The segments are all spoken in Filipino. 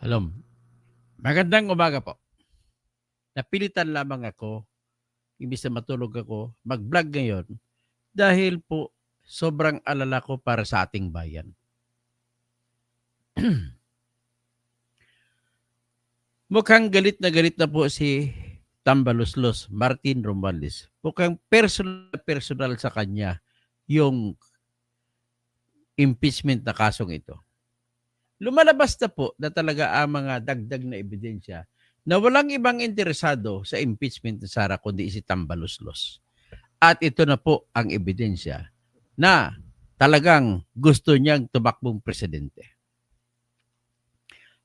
Hello, magandang umaga po. Napilitan lamang ako, imbis na matulog ako, mag-vlog ngayon dahil po sobrang alala ko para sa ating bayan. Mukhang galit na po si Tambaluslos, Martin Romualdez. Mukhang personal sa kanya yung impeachment na kasong ito. Lumalabas na po na talaga ang mga dagdag na ebidensya na walang ibang interesado sa impeachment ni Sara kundi si Tambaluslos. At ito na po ang ebidensya na talagang gusto niyang tumakbong presidente.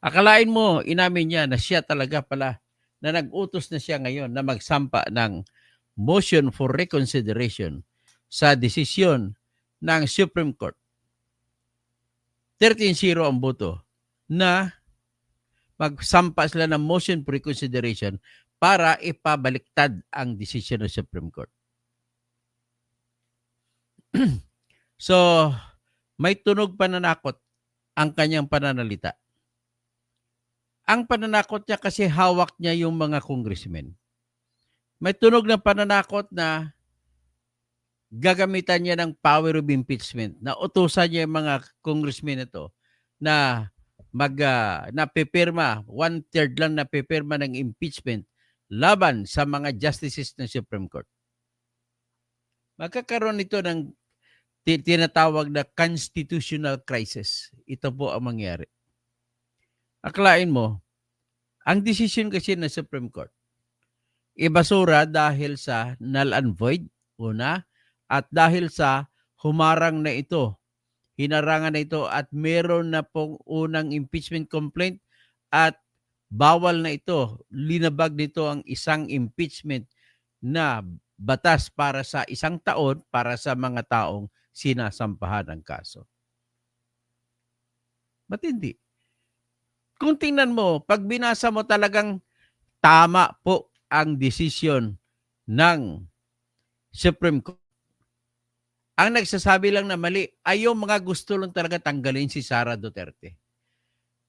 Akalain mo, inamin niya na siya talaga pala na nag-utos na siya ngayon na magsampa ng motion for reconsideration sa desisyon ng Supreme Court. 13-0 ang boto na magsampa sila ng motion for reconsideration para ipabaliktad ang desisyon ng Supreme Court. So, may tunog pananakot ang kanyang pananalita. Ang pananakot niya kasi hawak niya yung mga congressmen. May tunog na pananakot na gagamitan niya ng power of impeachment, na utusan niya yung mga congressmen ito na napipirma, 1/3 lang napipirma ng impeachment laban sa mga justices ng Supreme Court. Magkakaroon ito ng tinatawag na constitutional crisis. Ito po ang mangyari. Akalain mo, ang desisyon kasi ng Supreme Court, ibasura dahil sa null and void, una, at dahil sa humarang na ito, hinarangan na ito at meron na pong unang impeachment complaint at bawal na ito, linabag nito ang isang impeachment na batas para sa 1 taon para sa mga taong sinasampahan ng kaso. Ba't hindi? Kung tingnan mo, pag binasa mo talagang tama po ang desisyon ng Supreme Court. Ang nagsasabi lang na mali ay yung mga gusto lang talaga tanggalin si Sara Duterte.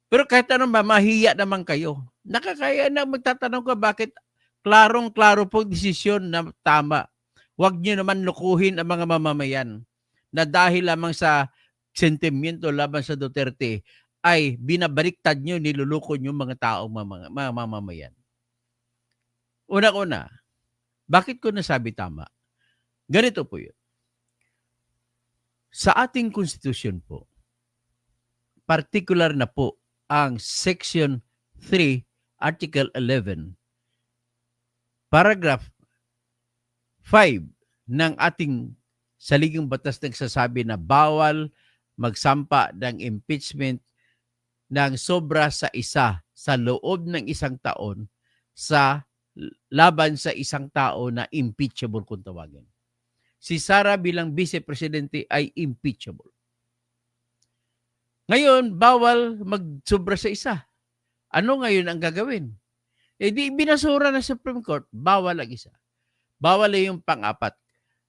Pero kahit anong mahiya naman kayo. Nakakaya na magtatanong ka bakit klarong-klaro po desisyon na tama. Huwag niyo naman lukuhin ang mga mamamayan na dahil lamang sa sentimiento laban sa Duterte ay binabaliktad niyo, niluluko niyo mga taong mamamayan. Una-una, bakit ko nasabi tama? Ganito po yun. Sa ating konstitusyon po, particular na po ang Section 3, Article 11, Paragraph 5 ng ating saligang batas nagsasabi na bawal magsampa ng impeachment ng sobra sa isa sa loob ng 1 taon sa laban sa isang tao na impeachable kung tawagin. Si Sara bilang vice-presidente ay impeachable. Ngayon, bawal magsobra sa isa. Ano ngayon ang gagawin? Eh di binasura ng Supreme Court, bawal ang isa. Bawal na yung pang-apat.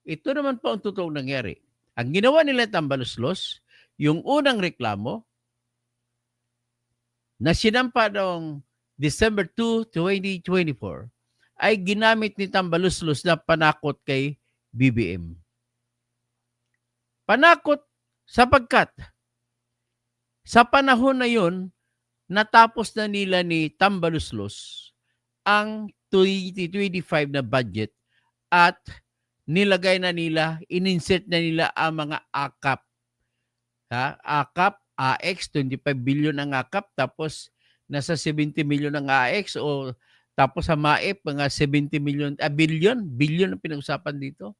Ito naman po ang totoong nangyari. Ang ginawa nila Tambaluslos, yung unang reklamo na sinampa noong December 2, 2024, ay ginamit ni Tambaluslos na panakot kay BBM. Panakot sapagkat sa panahon na yun, natapos na nila ni Tambaluslos ang 2025 na budget at nilagay na nila, in-insert na nila ang mga AKAP. AKAP, AX, 25 billion ang AKAP, tapos nasa 70 million ang AX, o tapos sa MAEP, mga 70 million, billion ang pinag-usapan dito.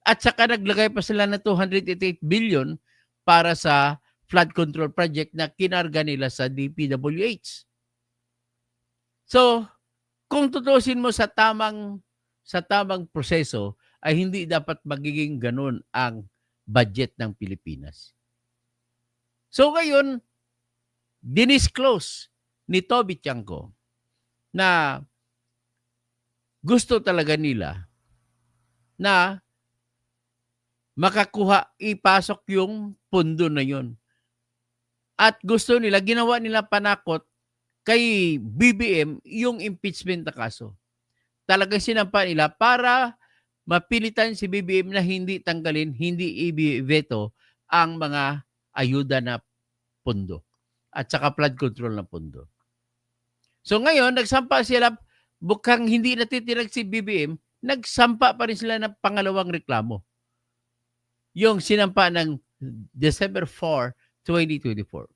At saka naglagay pa sila na 288 billion para sa flood control project na kinarga nila sa DPWH. So, kung tutusin mo sa tamang proseso, ay hindi dapat magiging ganun ang budget ng Pilipinas. So ngayon, dinisclose ni Toby Tiangco na gusto talaga nila na makakuha, ipasok yung pondo na yun. At gusto nila, ginawa nila panakot kay BBM yung impeachment na kaso. Talagang sinampa nila para mapilitan si BBM na hindi tanggalin, hindi i-veto ang mga ayuda na pondo at saka flood control na pondo. So ngayon, nagsampa sila, bukang hindi natitirag si BBM, nagsampa pa rin sila ng pangalawang reklamo. Yung sinampa ng December 4, 2024.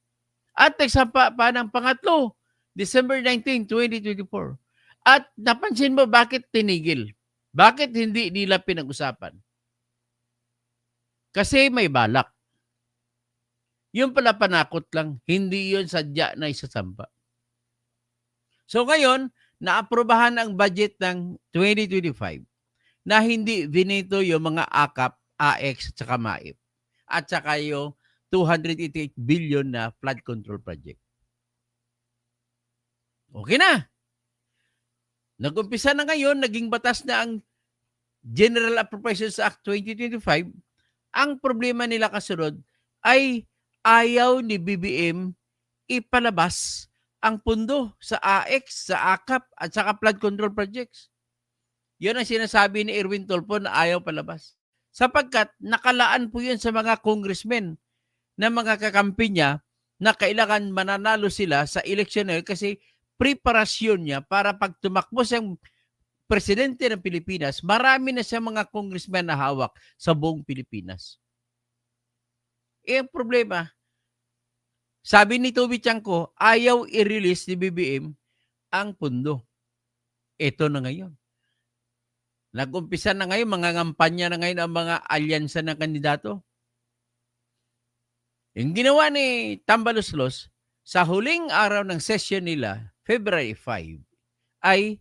At nagsampa pa ng pangatlo, December 19, 2024. At napansin mo bakit tinigil? Bakit hindi nila pinag-usapan? Kasi may balak. Yung pala panakot lang, hindi yun sadya na isasampa. So ngayon, naaprobahan ang budget ng 2025 na hindi vinito yung mga AKAP, AX, at saka MAIP. At saka yung 288 billion na flood control project. Okay na. Nag-umpisa na ngayon, naging batas na ang General Appropriations Act 2025. Ang problema nila kasunod ay ayaw ni BBM ipalabas ang pundo sa AX, sa AKAP, at saka flood control projects. Yun ang sinasabi ni Erwin Tulfo na ayaw palabas. Sapagkat nakalaan po yun sa mga congressmen na mga kakampi niya na kailangan mananalo sila sa eleksyon na yun kasi preparasyon niya para pag tumakbo siyang presidente ng Pilipinas, marami na siyang mga congressmen na hawak sa buong Pilipinas. Ang problema, sabi ni Toby Chanko, ayaw i-release ni BBM ang pundo. Ito na ngayon. Nag-umpisa na ngayon, mga ngampanya na ngayon ang mga alyansa ng kandidato. Yung ginawa ni Tambaluslos, sa huling araw ng session nila, February 5, ay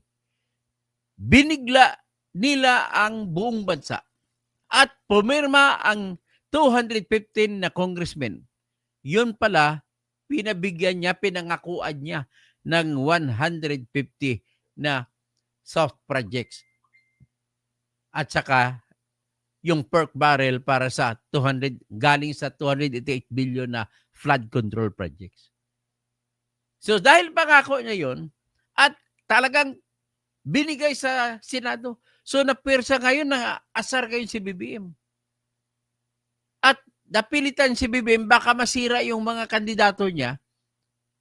binigla nila ang buong bansa at pumirma ang 215 na congressmen. Yun pala, pinabigyan niya, pinangakuan niya ng 150 na soft projects. At saka yung perk barrel para sa 200, galing sa 288 billion na flood control projects. So dahil pangako niya yun, at talagang binigay sa Senado, so napwersa ngayon na asar ngayon si BBM. At napilitan si BBM, baka masira yung mga kandidato niya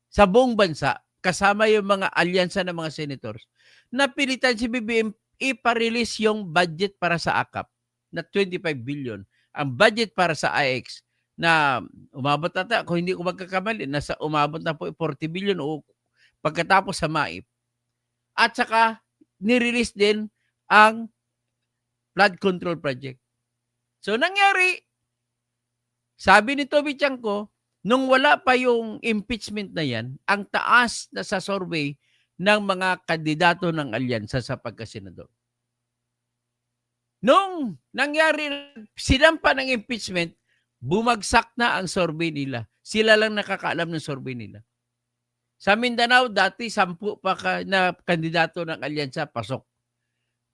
sa buong bansa, kasama yung mga alyansa ng mga senators. Napilitan si BBM ipa-release yung budget para sa AKAP na 25 billion. Ang budget para sa IX na umabot na, kung hindi ko magkakamali, nasa umabot na po 40 billion o pagkatapos sa MAIP. At saka nirelease din ang flood control project. So nangyari, sabi ni Toby Chanko, nung wala pa yung impeachment na yan, ang taas na sa survey ng mga kandidato ng alyansa sa pagkasenador. Nung nangyari, sinampa ng impeachment, bumagsak na ang survey nila. Sila lang nakakaalam ng survey nila. Sa Mindanao, dati 10 pa na kandidato ng alyansa, pasok.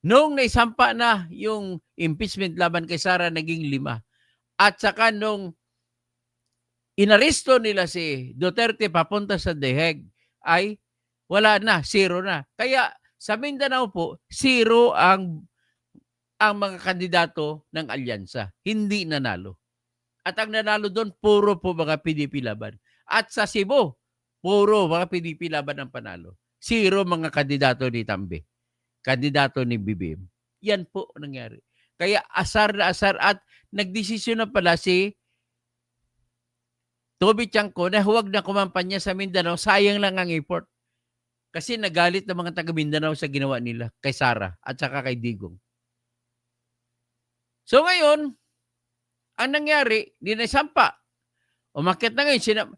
Nung naisampa na yung impeachment laban kay Sara, naging 5. At saka nung inaresto nila si Duterte papunta sa The Hague, ay wala na, 0 na. Kaya sa Mindanao po, 0 ang mga kandidato ng alyansa. Hindi nanalo. At ang nanalo doon, puro po mga PDP laban. At sa Cebu, puro mga PDP laban ang panalo. 0 mga kandidato ni Tambe. Kandidato ni BBM. Yan po nangyari. Kaya asar na asar at nagdesisyon na pala si Toby Chanko na huwag na kumampanya sa Mindanao, sayang lang ang effort. Kasi nagalit ng mga taga Mindanao sa ginawa nila kay Sara at saka kay Digong. So ngayon, ang nangyari, dinasampa. Umakyat na ngayon,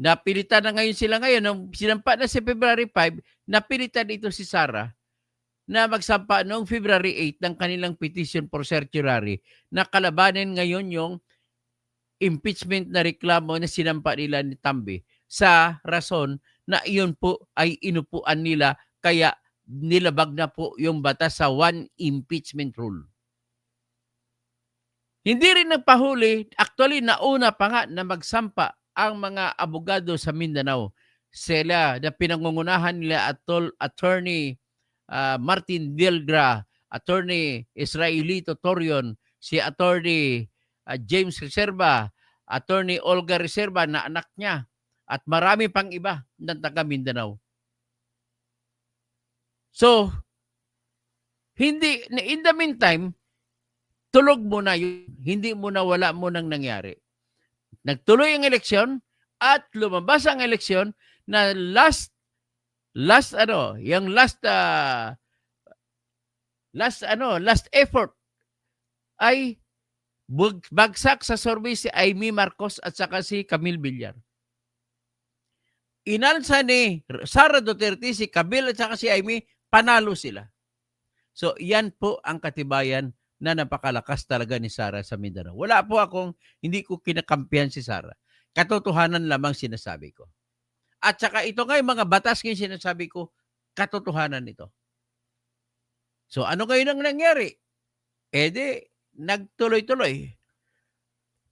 napilitan na ngayon sila ngayon. Nung sinampa na si February 5, napilitan ito si Sara na magsampa noong February 8 ng kanilang petition for certiorari na kalabanin ngayon yung impeachment na reklamo na sinampa nila ni Tambe sa rason na iyon po ay inupuan nila kaya nilabag na po yung batas sa one impeachment rule. Hindi rin nagpahuli, actually nauna pa nga na magsampa ang mga abogado sa Mindanao. Sila na pinangungunahan nila Attorney Martin Dilgra, Attorney Israelito Torion, si Attorney James Reserva, Attorney Olga Reserva na anak niya, at marami pang iba ng taga Mindanao. So, hindi, in the meantime, tulog mo na yun. Hindi mo na, wala mo nang nangyari. Nagtuloy ang eleksyon at lumabas ang eleksyon na last effort ay bagsak sa survey si Amy Marcos at saka si Camille Villar. Inalsa ni Sara Duterte si Camille at saka si Amy, panalo sila. So, yan po ang katibayan na napakalakas talaga ni Sara sa Mindanao. Wala po hindi ko kinakampihan si Sara. Katotohanan lamang sinasabi ko. At saka ito nga yung mga batas yung sinasabi ko, katotohanan nito. So, ano kayo nang nangyari? Nagtuloy-tuloy.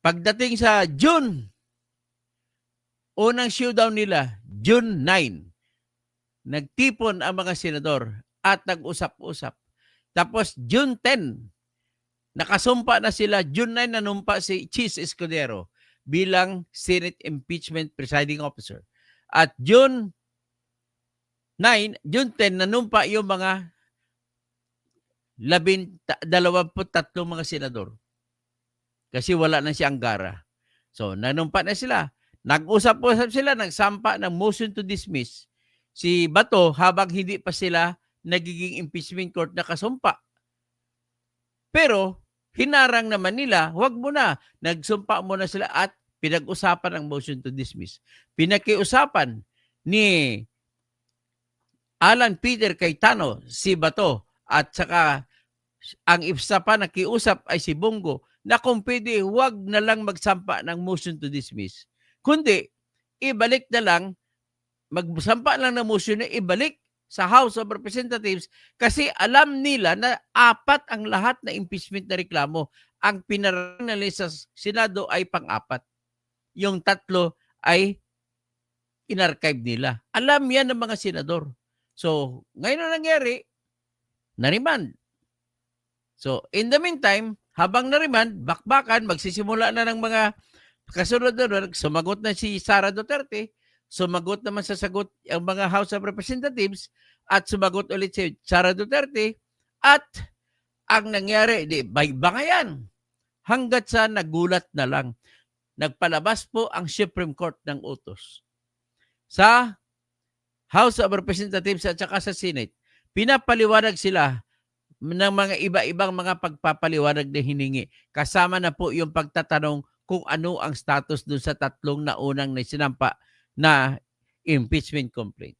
Pagdating sa June, unang showdown nila, June 9, nagtipon ang mga senador at nag-usap-usap. Tapos June 10, nakasumpa na sila. June 9, nanumpa si Chis Escudero bilang Senate Impeachment Presiding Officer. At June 10, nanumpa yung mga 23 mga senador. Kasi wala na si Angara. So, nanumpa na sila. Nag-usap-usap sila, nagsampa ng motion to dismiss si Bato habang hindi pa sila nagiging impeachment court na kasumpa. Pero, hinarang naman nila, wag mo na. Nagsumpa muna sila at pinag-usapan ang motion to dismiss. Pinakiusapan ni Alan Peter Cayetano, si Bato, at saka ang isa pa nakiusap ay si Bongo, na kung pwede, wag na lang magsampa ng motion to dismiss. Kundi, ibalik na lang, magsampa lang ng motion na ibalik sa House of Representatives kasi alam nila na 4 ang lahat na impeachment na reklamo. Ang pinarang nila sa Senado ay pang-4. Yung 3 ay in-archive nila. Alam yan ng mga senador. So, ngayon na nangyari, na-remand. So, in the meantime, habang na-remand, bakbakan, magsisimula na ng mga kasunod na sumagot na si Sara Duterte, sumagot naman sa sagot ang mga House of Representatives at sumagot ulit si Sara Duterte at ang nangyari, bangayan hanggat sa nagulat na lang. Nagpalabas po ang Supreme Court ng utos sa House of Representatives at saka sa Senate. Pinapaliwanag sila ng mga iba-ibang mga pagpapaliwanag na hiningi. Kasama na po yung pagtatanong kung ano ang status dun sa 3 na unang sinampa na impeachment complaint.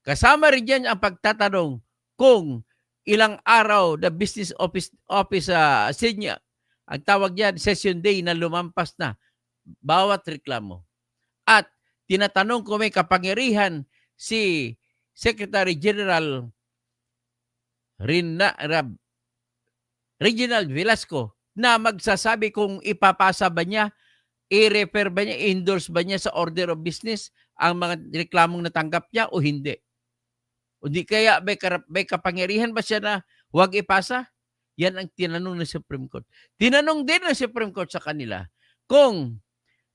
Kasama rin dyan ang pagtatanong kung ilang araw na business office senior, ang tawag dyan, session day na lumampas na bawat reklamo. At tinatanong kung may kapangyarihan si Secretary General Reginald Velasco na magsasabi kung ipapasa ba niya, i-refer ba niya, endorse ba niya sa order of business ang mga reklamong natanggap niya o hindi. O di kaya may kapangyarihan ba siya na huwag ipasa? Yan ang tinanong ng Supreme Court. Tinanong din ng Supreme Court sa kanila kung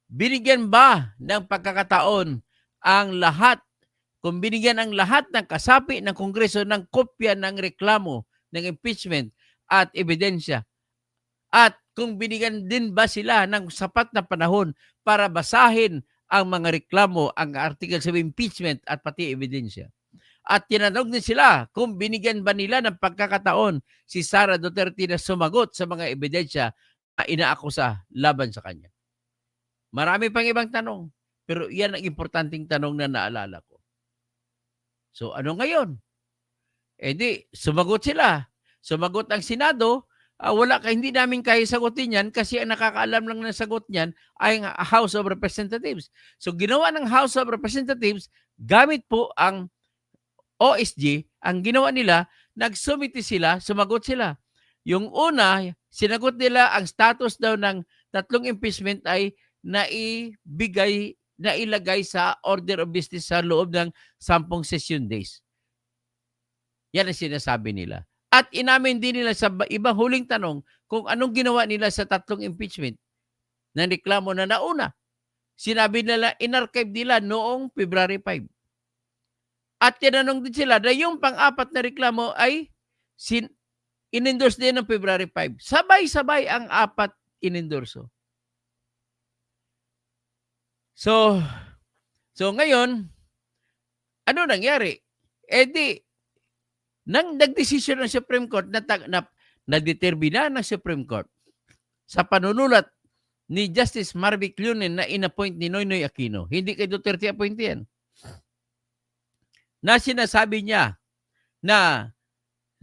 binigyan ba ng pagkakataon ang lahat, kung binigyan ang lahat ng kasapi ng Kongreso ng kopya ng reklamo ng impeachment at ebidensya. At kung binigyan din ba sila ng sapat na panahon para basahin ang mga reklamo, ang articles of impeachment at pati ebidensya. At tinanong din sila kung binigyan ba nila ng pagkakataon si Sara Duterte na sumagot sa mga ebidensya na inaakusa laban sa kanya. Marami pang ibang tanong, pero yan ang importanteng tanong na naalala ko. So ano ngayon? Sumagot sila. Sumagot ang Senado, hindi namin kaya sagutin yan kasi ang nakakaalam lang ng sagot niyan ay ang House of Representatives. So ginawa ng House of Representatives, gamit po ang OSG, ang ginawa nila, nagsumiti sila, sumagot sila. Yung una, sinagot nila ang status daw ng 3 impeachment ay na ilagay sa order of business sa loob ng 10 session days. Yan ang sinasabi nila. At inamin din nila sa ibang huling tanong kung anong ginawa nila sa 3 impeachment na reklamo na nauna. Sinabi nila, inarchive nila noong February 5. At tinanong din sila na yung pang-apat na reklamo ay in-endorse din ng February 5. Sabay-sabay ang 4 in-endorso. So ngayon, ano nangyari? Nang nagdesisyon ng Supreme Court na determina ng Supreme Court sa panunulat ni Justice Marvic Lunen na inappoint ni Noynoy Aquino. Hindi kay Duterte appoint yan. Na sinasabi niya na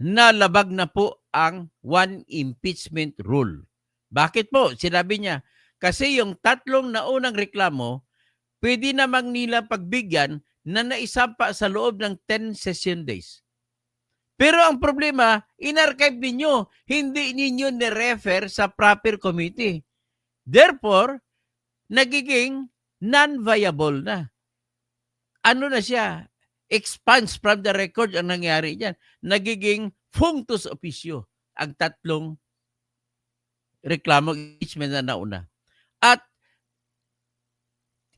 nalabag na po ang one impeachment rule. Bakit po? Sinabi niya, kasi yung 3 naunang reklamo, pwede namang nila pagbigyan na naisampa sa loob ng 10 session days. Pero ang problema, in-archive ninyo, hindi ninyo ni-refer sa proper committee. Therefore, nagiging non-viable na. Ano na siya? Expunge from the record ang nangyari dyan. Nagiging functus officio ang 3 reklamo impeachment na nauna. At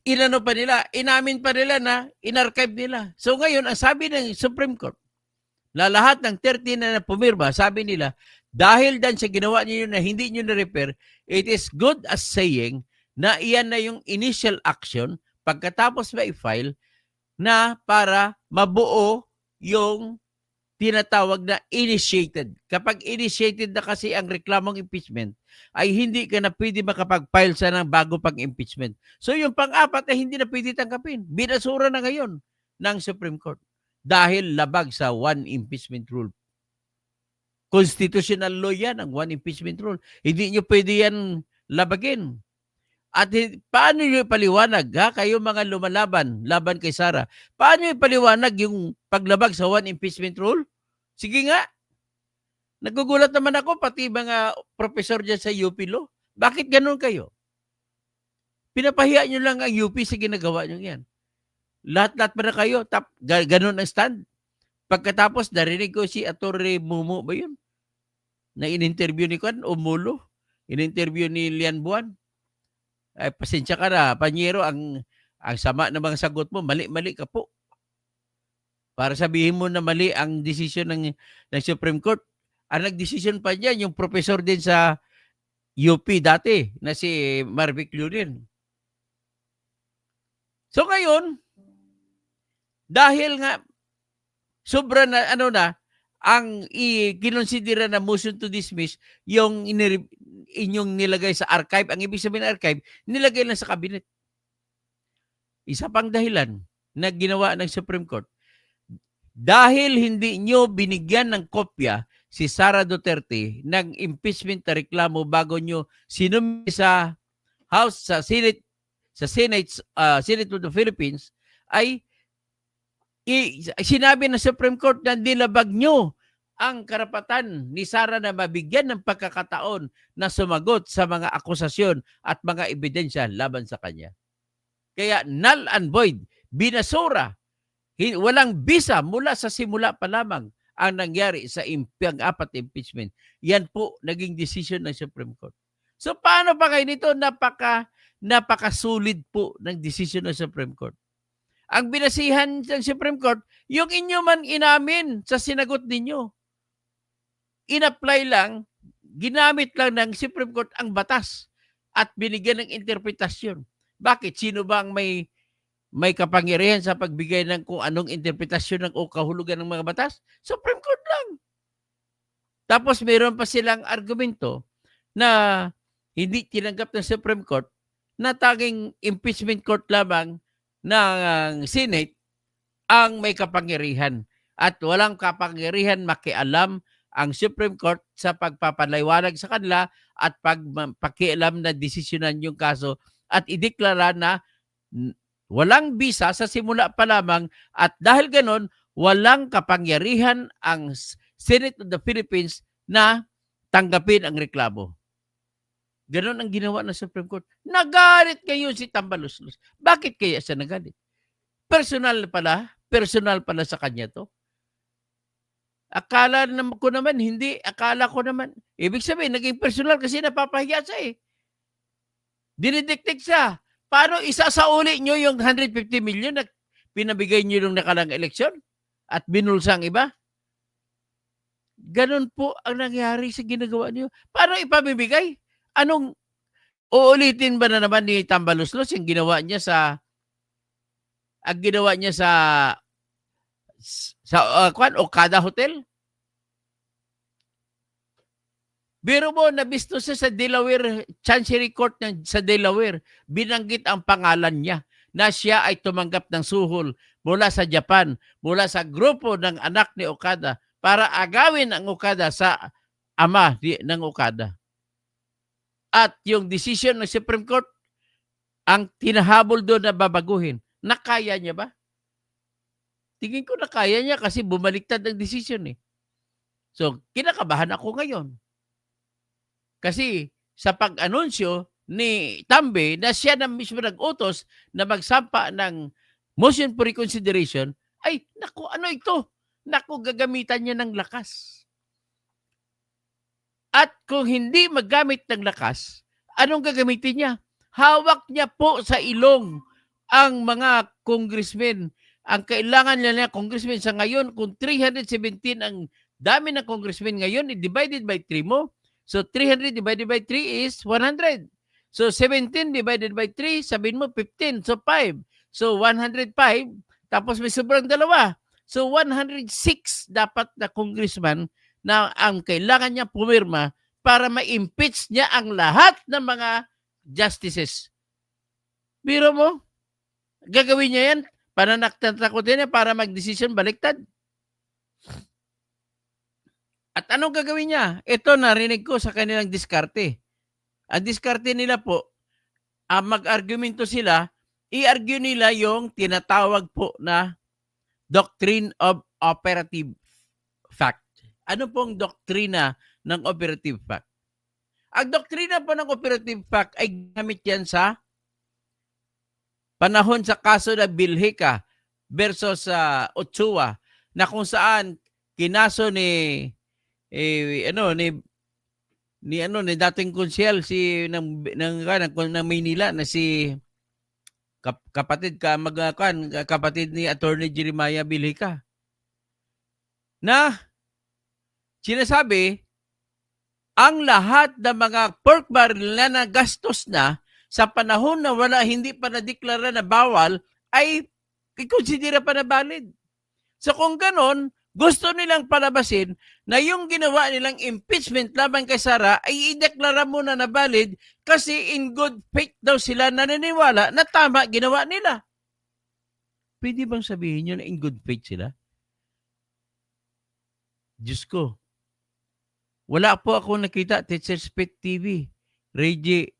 inano pa nila, inamin pa nila na in-archive nila. So ngayon, ang sabi ng Supreme Court, na lahat ng 13 na pumirma, sabi nila, dahil dan sa ginawa niyo na hindi niyo na-repair, it is good as saying na iyan na yung initial action pagkatapos ma-file na para mabuo yung tinatawag na initiated. Kapag initiated na kasi ang reklamong impeachment, ay hindi ka na pwede makapag-file sa ng bago pang-impeachment. So yung pang-4 ay hindi na pwede tanggapin. Binasura na ngayon ng Supreme Court dahil labag sa one impeachment rule. Constitutional law yan, ang one impeachment rule. Hindi nyo pwede yan labagin. At paano nyo ipaliwanag, ha? Kayo mga lumalaban, laban kay Sara, paano nyo ipaliwanag yung paglabag sa one impeachment rule? Sige nga. Nagugulat naman ako, pati mga professor dyan sa UP Law. Bakit ganun kayo? Pinapahiya nyo lang ang UP sa ginagawa nyo yan. Lahat-lahat pa na kayo, ganun ang stand. Pagkatapos, narinig ko si Atty. Mumu ba yun? Na in-interview ni Kwan, Umulo. In-interview ni Lian Buan. Ay, pasensya ka na, Panyero, ang sama ng mga sagot mo, mali-mali ka po. Para sabihin mo na mali ang desisyon ng Supreme Court. Ang nagdesisyon pa niyan, yung professor din sa UP dati, na si Marvic Lunen. So ngayon, dahil nga, sobra na, ang kinonsidera na motion to dismiss, yung inyong nilagay sa archive, ang ibig sabihin ng archive, nilagay lang sa cabinet. Isa pang dahilan na ginawa ng Supreme Court, dahil hindi nyo binigyan ng kopya si Sara Duterte ng impeachment na reklamo bago nyo sinumite sa House, sa Senate of the Philippines, ay sinabi ng Supreme Court na nilabag nyo ang karapatan ni Sara na mabigyan ng pagkakataon na sumagot sa mga akusasyon at mga ebidensya laban sa kanya. Kaya null and void, binasura, walang bisa mula sa simula pa lamang ang nangyari sa pang-4 impeachment. Yan po naging decision ng Supreme Court. So paano pa kayo nito? Napakasulit po ng decision ng Supreme Court. Ang binasihan ng Supreme Court, yung inyo man inamin sa sinagot ninyo. In-apply lang, ginamit lang ng Supreme Court ang batas at binigyan ng interpretasyon. Bakit? Sino ba ang may kapangyarihan sa pagbigay ng kung anong interpretasyon o kahulugan ng mga batas? Supreme Court lang. Tapos mayroon pa silang argumento na hindi tinanggap ng Supreme Court na tanging impeachment court lamang ng Senate ang may kapangyarihan at walang kapangyarihan makialam ang Supreme Court sa pagpapaliwanag sa kanila at pagpakialam na desisyonan yung kaso at ideklara na walang bisa sa simula pa lamang at dahil ganon, walang kapangyarihan ang Senate of the Philippines na tanggapin ang reklamo. Ganon ang ginawa ng Supreme Court. Nagalit ngayon si Tambaluslos. Bakit kaya siya nagalit? Personal pala sa kanya to. Akala ko naman, hindi. Akala ko naman. Ibig sabihin, naging personal kasi napapahiya siya eh. Dinidiktik siya. Paano isasauli nyo yung 150 million na pinabigay nyo nung nakalang eleksyon at binulsa ang iba? Ganon po ang nangyari sa ginagawa niyo. Paano ipamibigay? Anong uulitin ba na naman ni Tambaluslos yung ginawa niya sa Okada Hotel? Biro mo, nabisto siya sa Delaware, Chancery Court sa Delaware. Binanggit ang pangalan niya na siya ay tumanggap ng suhol mula sa Japan, mula sa grupo ng anak ni Okada para agawin ang Okada sa ama ng Okada. At yung decision ng Supreme Court, ang tinahabol doon na babaguhin. Nakaya niya ba? Tingin ko nakaya niya kasi bumaliktad ang decision eh. So, kinakabahan ako ngayon. Kasi sa pag-anunsyo ni Tambe na siya na mismo nag-utos na magsampa ng motion for reconsideration, ay, naku, ano ito? Naku, gagamitan niya ng lakas. At kung hindi maggamit ng lakas, anong gagamitin niya? Hawak niya po sa ilong ang mga congressmen. Ang kailangan niya congressmen sa ngayon, kung 317 ang dami ng congressmen ngayon, divided by 3 mo. So 300 divided by 3 is 100. So 17 divided by 3, sabihin mo 15. So 5. So 105. Tapos may sobrang dalawa. So 106 dapat na congressman na ang kailangan niya pumirma para ma-impeach niya ang lahat ng mga justices. Biro mo, gagawin niya yan, pananaktan-takutin niya para mag-decision baliktad. At anong gagawin niya? Ito narinig ko sa kanilang diskarte. Ang diskarte nila po, mag-argumento sila, i-argue nila yung tinatawag po na Doctrine of Operative Fact. Ano pong doktrina ng operative fact? Ang doktrina po ng operative fact ay gamit yan sa panahon sa kaso na Bilhika versus Ochoa na kung saan kinaso ni dating konsyel ng Maynila na si kapatid ni Attorney Jeremiah Bilhika na sinasabi ang lahat ng mga pork barrel na nagastos na sa panahon na hindi pa nadeklara na bawal ay i-considera pa na valid. So kung ganon, gusto nilang palabasin na yung ginawa nilang impeachment laban kay Sara ay ideklara muna na valid kasi in good faith daw sila naniniwala na tama ginawa nila. Pwede bang sabihin nyo na in good faith sila? Diyos ko. Wala po ako nakita, Teacher's Pet TV, Rigay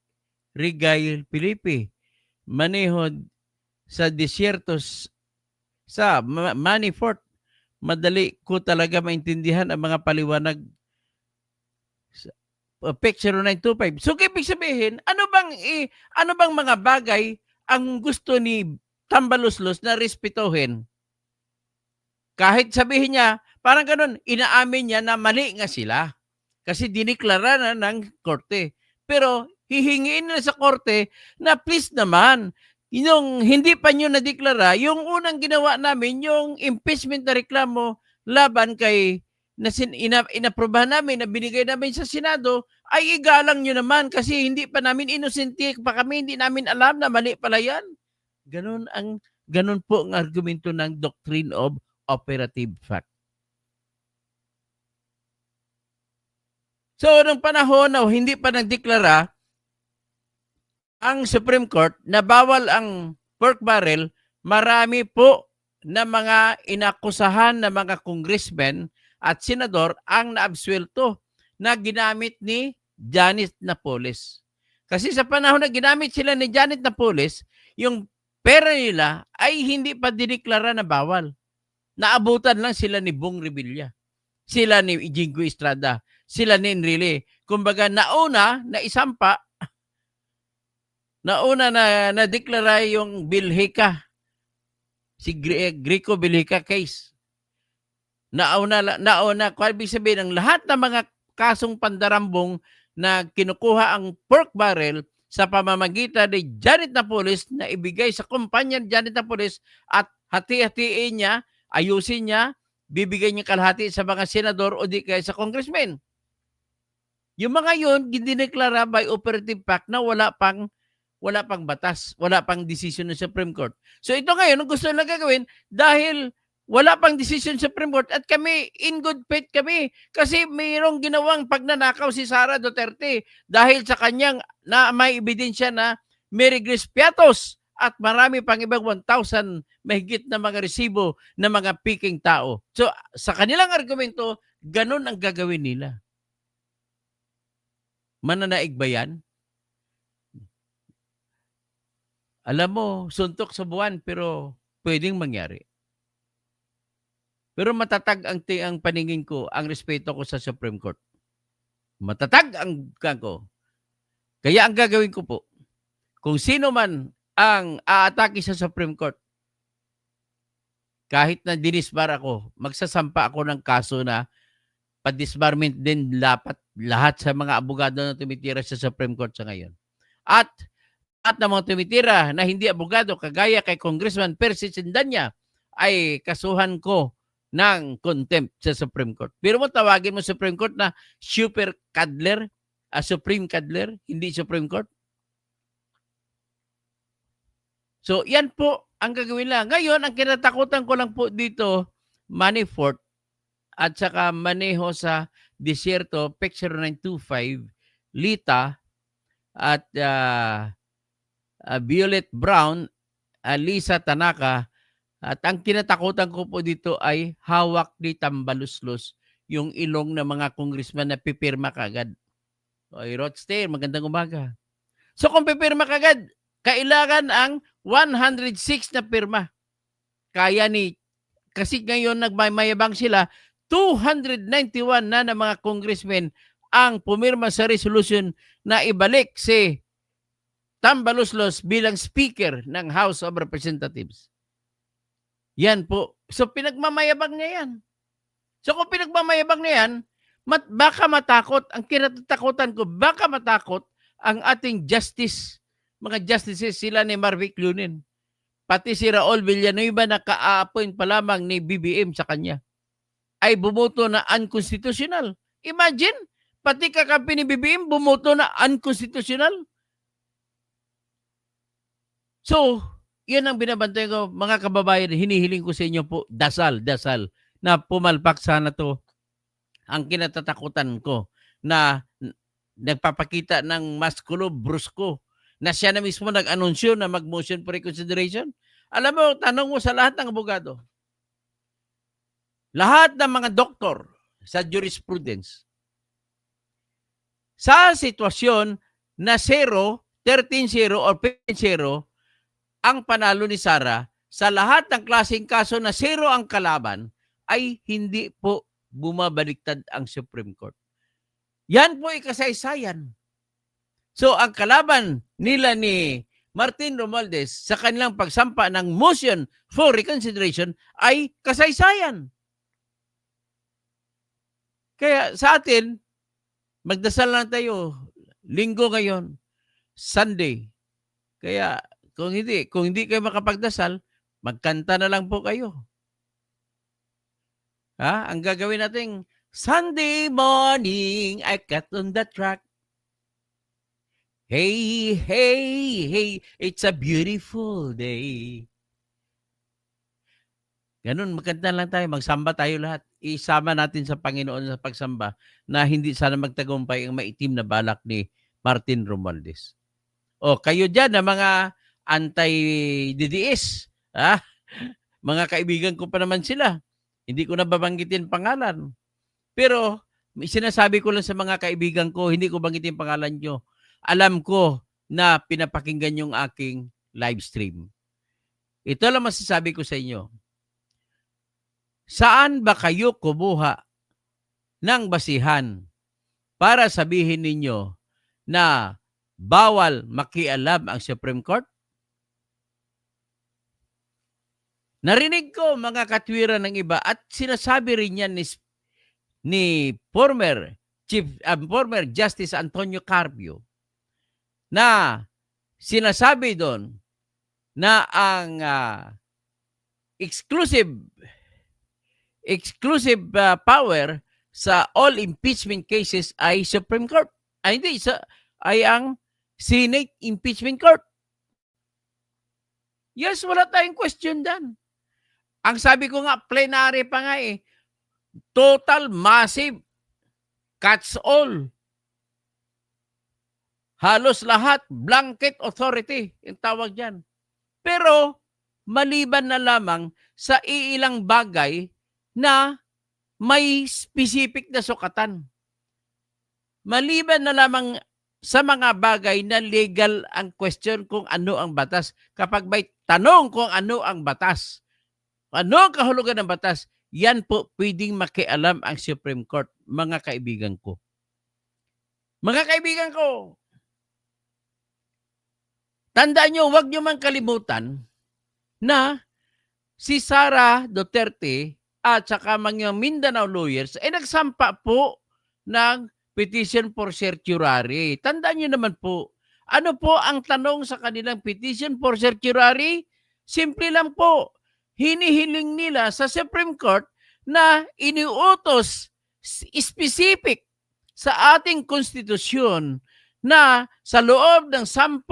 Felipe, manehod sa disyertos sa Manifort. Madali ko talaga maintindihan ang mga paliwanag. Picture 925. So, ibig sabihin, ano bang mga bagay ang gusto ni Tambaluslos na respetuhin? Kahit sabihin niya, parang ganun, inaamin niya na mali nga sila. Kasi diniklara na ng korte. Pero hihingiin na sa korte na please naman, yung hindi pa nyo nadeklara, yung unang ginawa namin, yung impeachment na reklamo laban kay inaprobahan namin, na binigay namin sa Senado, ay igalang nyo naman kasi hindi pa namin inosente pa kami, hindi namin alam na mali pala yan. Ganun po ang argumento ng Doctrine of Operative Fact. So, nung panahon na hindi pa nagdeklara ang Supreme Court na bawal ang pork barrel, marami po na mga inakusahan na mga congressmen at senador ang naabsuelto na ginamit ni Janet Napoles. Kasi sa panahon na ginamit sila ni Janet Napoles, yung pera nila ay hindi pa dineklara na bawal. Naabutan lang sila ni Bong Revilla, sila ni Jingo Estrada, sila ni Enrile. Kumbaga nauna na isampa Nauna na nadeklara yung Bilhika, si Greco Bilhika case. Nauna, kung ibig sabihin, ang lahat ng mga kasong pandarambong na kinukuha ang pork barrel sa pamamagitan ni Janet Napoles na ibigay sa kumpanya ni Janet Napoles at hati-hatiin niya, ayusin niya, bibigay niya kalahati sa mga senador o di kaya sa congressman. Yung mga yun, dineklara by operative fact na wala pang batas, wala pang decision ng Supreme Court. So ito ngayon, ang gusto nila gagawin, dahil wala pang decision sa Supreme Court at kami, in good faith kami, kasi mayroong ginawang pagnanakaw si Sara Duterte dahil sa kanyang na may ebidensya na may regres piatos at marami pang ibang 1,000 mahigit na mga resibo ng mga piking tao. So sa kanilang argumento, ganun ang gagawin nila. Mananaig ba yan? Alam mo, suntok sa buwan pero pwedeng mangyari. Pero matatag ang paningin ko, ang respeto ko sa Supreme Court. Matatag ang ko. Kaya ang gagawin ko po, kung sino man ang aatake sa Supreme Court, kahit na dinisbar ako, magsasampa ako ng kaso na pa-disbarment din dapat lahat sa mga abogado na tumitira sa Supreme Court sa ngayon. At na mga tumitira na hindi abogado, kagaya kay Congressman Percy Sindanya, ay kasuhan ko ng contempt sa Supreme Court. Pero mo tawagin mo Supreme Court na super cuddler, Supreme cuddler, hindi Supreme Court. So, yan po ang gagawin lang. Ngayon, ang kinatakutan ko lang po dito, Manafort at saka maneho sa disyerto, Picture 925, Lita at Violet Brown, Lisa Tanaka. At ang kinatakutan ko po dito ay hawak ni Tambaluslos yung ilong ng mga congressman na pipirma kagad. Oy, Rothstein, magandang umaga. So kung pipirma kagad, kailangan ang 106 na pirma. Kaya kasi ngayon nagmayabang sila, 291 na ng mga congressmen ang pumirma sa resolution na ibalik si Tambaluslos bilang Speaker ng House of Representatives. Yan po. So, pinagmamayabang niya yan. So, kung pinagmamayabang niya yan, baka matakot, ang kinatatakutan ko, baka matakot ang ating mga justices, sila ni Marvick Lunin. Pati si Raul Villanueva na ka-appoint pa lamang ni BBM sa kanya, ay bumoto na unconstitutional. Imagine, pati kakampi ni BBM, bumoto na unconstitutional. So, yan ang binabantay ko, mga kababayan, hinihiling ko sa inyo po, dasal, na pumalpak sana to. Ang kinatatakutan ko na nagpapakita ng maskulo, brusko, na siya na mismo nag-anunsyo na mag-motion for reconsideration. Alam mo, tanong mo sa lahat ng abogado, lahat ng mga doktor sa jurisprudence, sa sitwasyon na 0, 13-0 or 15-0, ang panalo ni Sara, sa lahat ng klaseng kaso na 0 ang kalaban, ay hindi po bumabaliktad ang Supreme Court. Yan po ay kasaysayan. So, ang kalaban nila ni Martin Romualdez sa kanilang pagsampa ng motion for reconsideration ay kasaysayan. Kaya sa atin, magdasal lang tayo. Linggo ngayon, Sunday. Kaya kung hindi kayo makapagdasal, magkanta na lang po kayo. Ang gagawin natin, Sunday morning, I got on the track. Hey, hey, hey, it's a beautiful day. Ganun, magkanta lang tayo, magsamba tayo lahat. Isama natin sa Panginoon sa pagsamba na hindi sana magtagumpay ang maitim na balak ni Martin Romualdez. O, kayo dyan na mga anti-DDS, mga kaibigan ko pa naman sila. Hindi ko na babanggitin pangalan. Pero sinasabi ko lang sa mga kaibigan ko, hindi ko banggitin pangalan nyo. Alam ko na pinapakinggan yung aking live stream. Ito lang masasabi ko sa inyo. Saan ba kayo kumuha ng basihan para sabihin ninyo na bawal makialam ang Supreme Court? Narinig ko mga katwiran ng iba at sinasabi rin yan ni former Justice Antonio Carpio na sinasabi doon na ang exclusive power sa all impeachment cases ay Supreme Court. Ay ang Senate Impeachment Court. Yes, wala tayong question dyan. Ang sabi ko nga, plenary pa nga eh. Total, massive, catch all. Halos lahat, blanket authority, yung tawag dyan. Pero, maliban na lamang sa iilang bagay na may specific na sukatan. Maliban na lamang sa mga bagay na legal ang question kung ano ang batas. Kapag may tanong kung ano ang batas, ano ang kahulugan ng batas, yan po pwedeng makialam ang Supreme Court, mga kaibigan ko. Mga kaibigan ko, tandaan nyo, huwag nyo man kalimutan na si Sara Duterte at saka mga Mindanao lawyers ay nagsampa po ng petition for certiorari. Tandaan nyo naman po, ano po ang tanong sa kanilang petition for certiorari? Simple lang po, hinihiling nila sa Supreme Court na iniutos specific sa ating konstitusyon na sa loob ng 10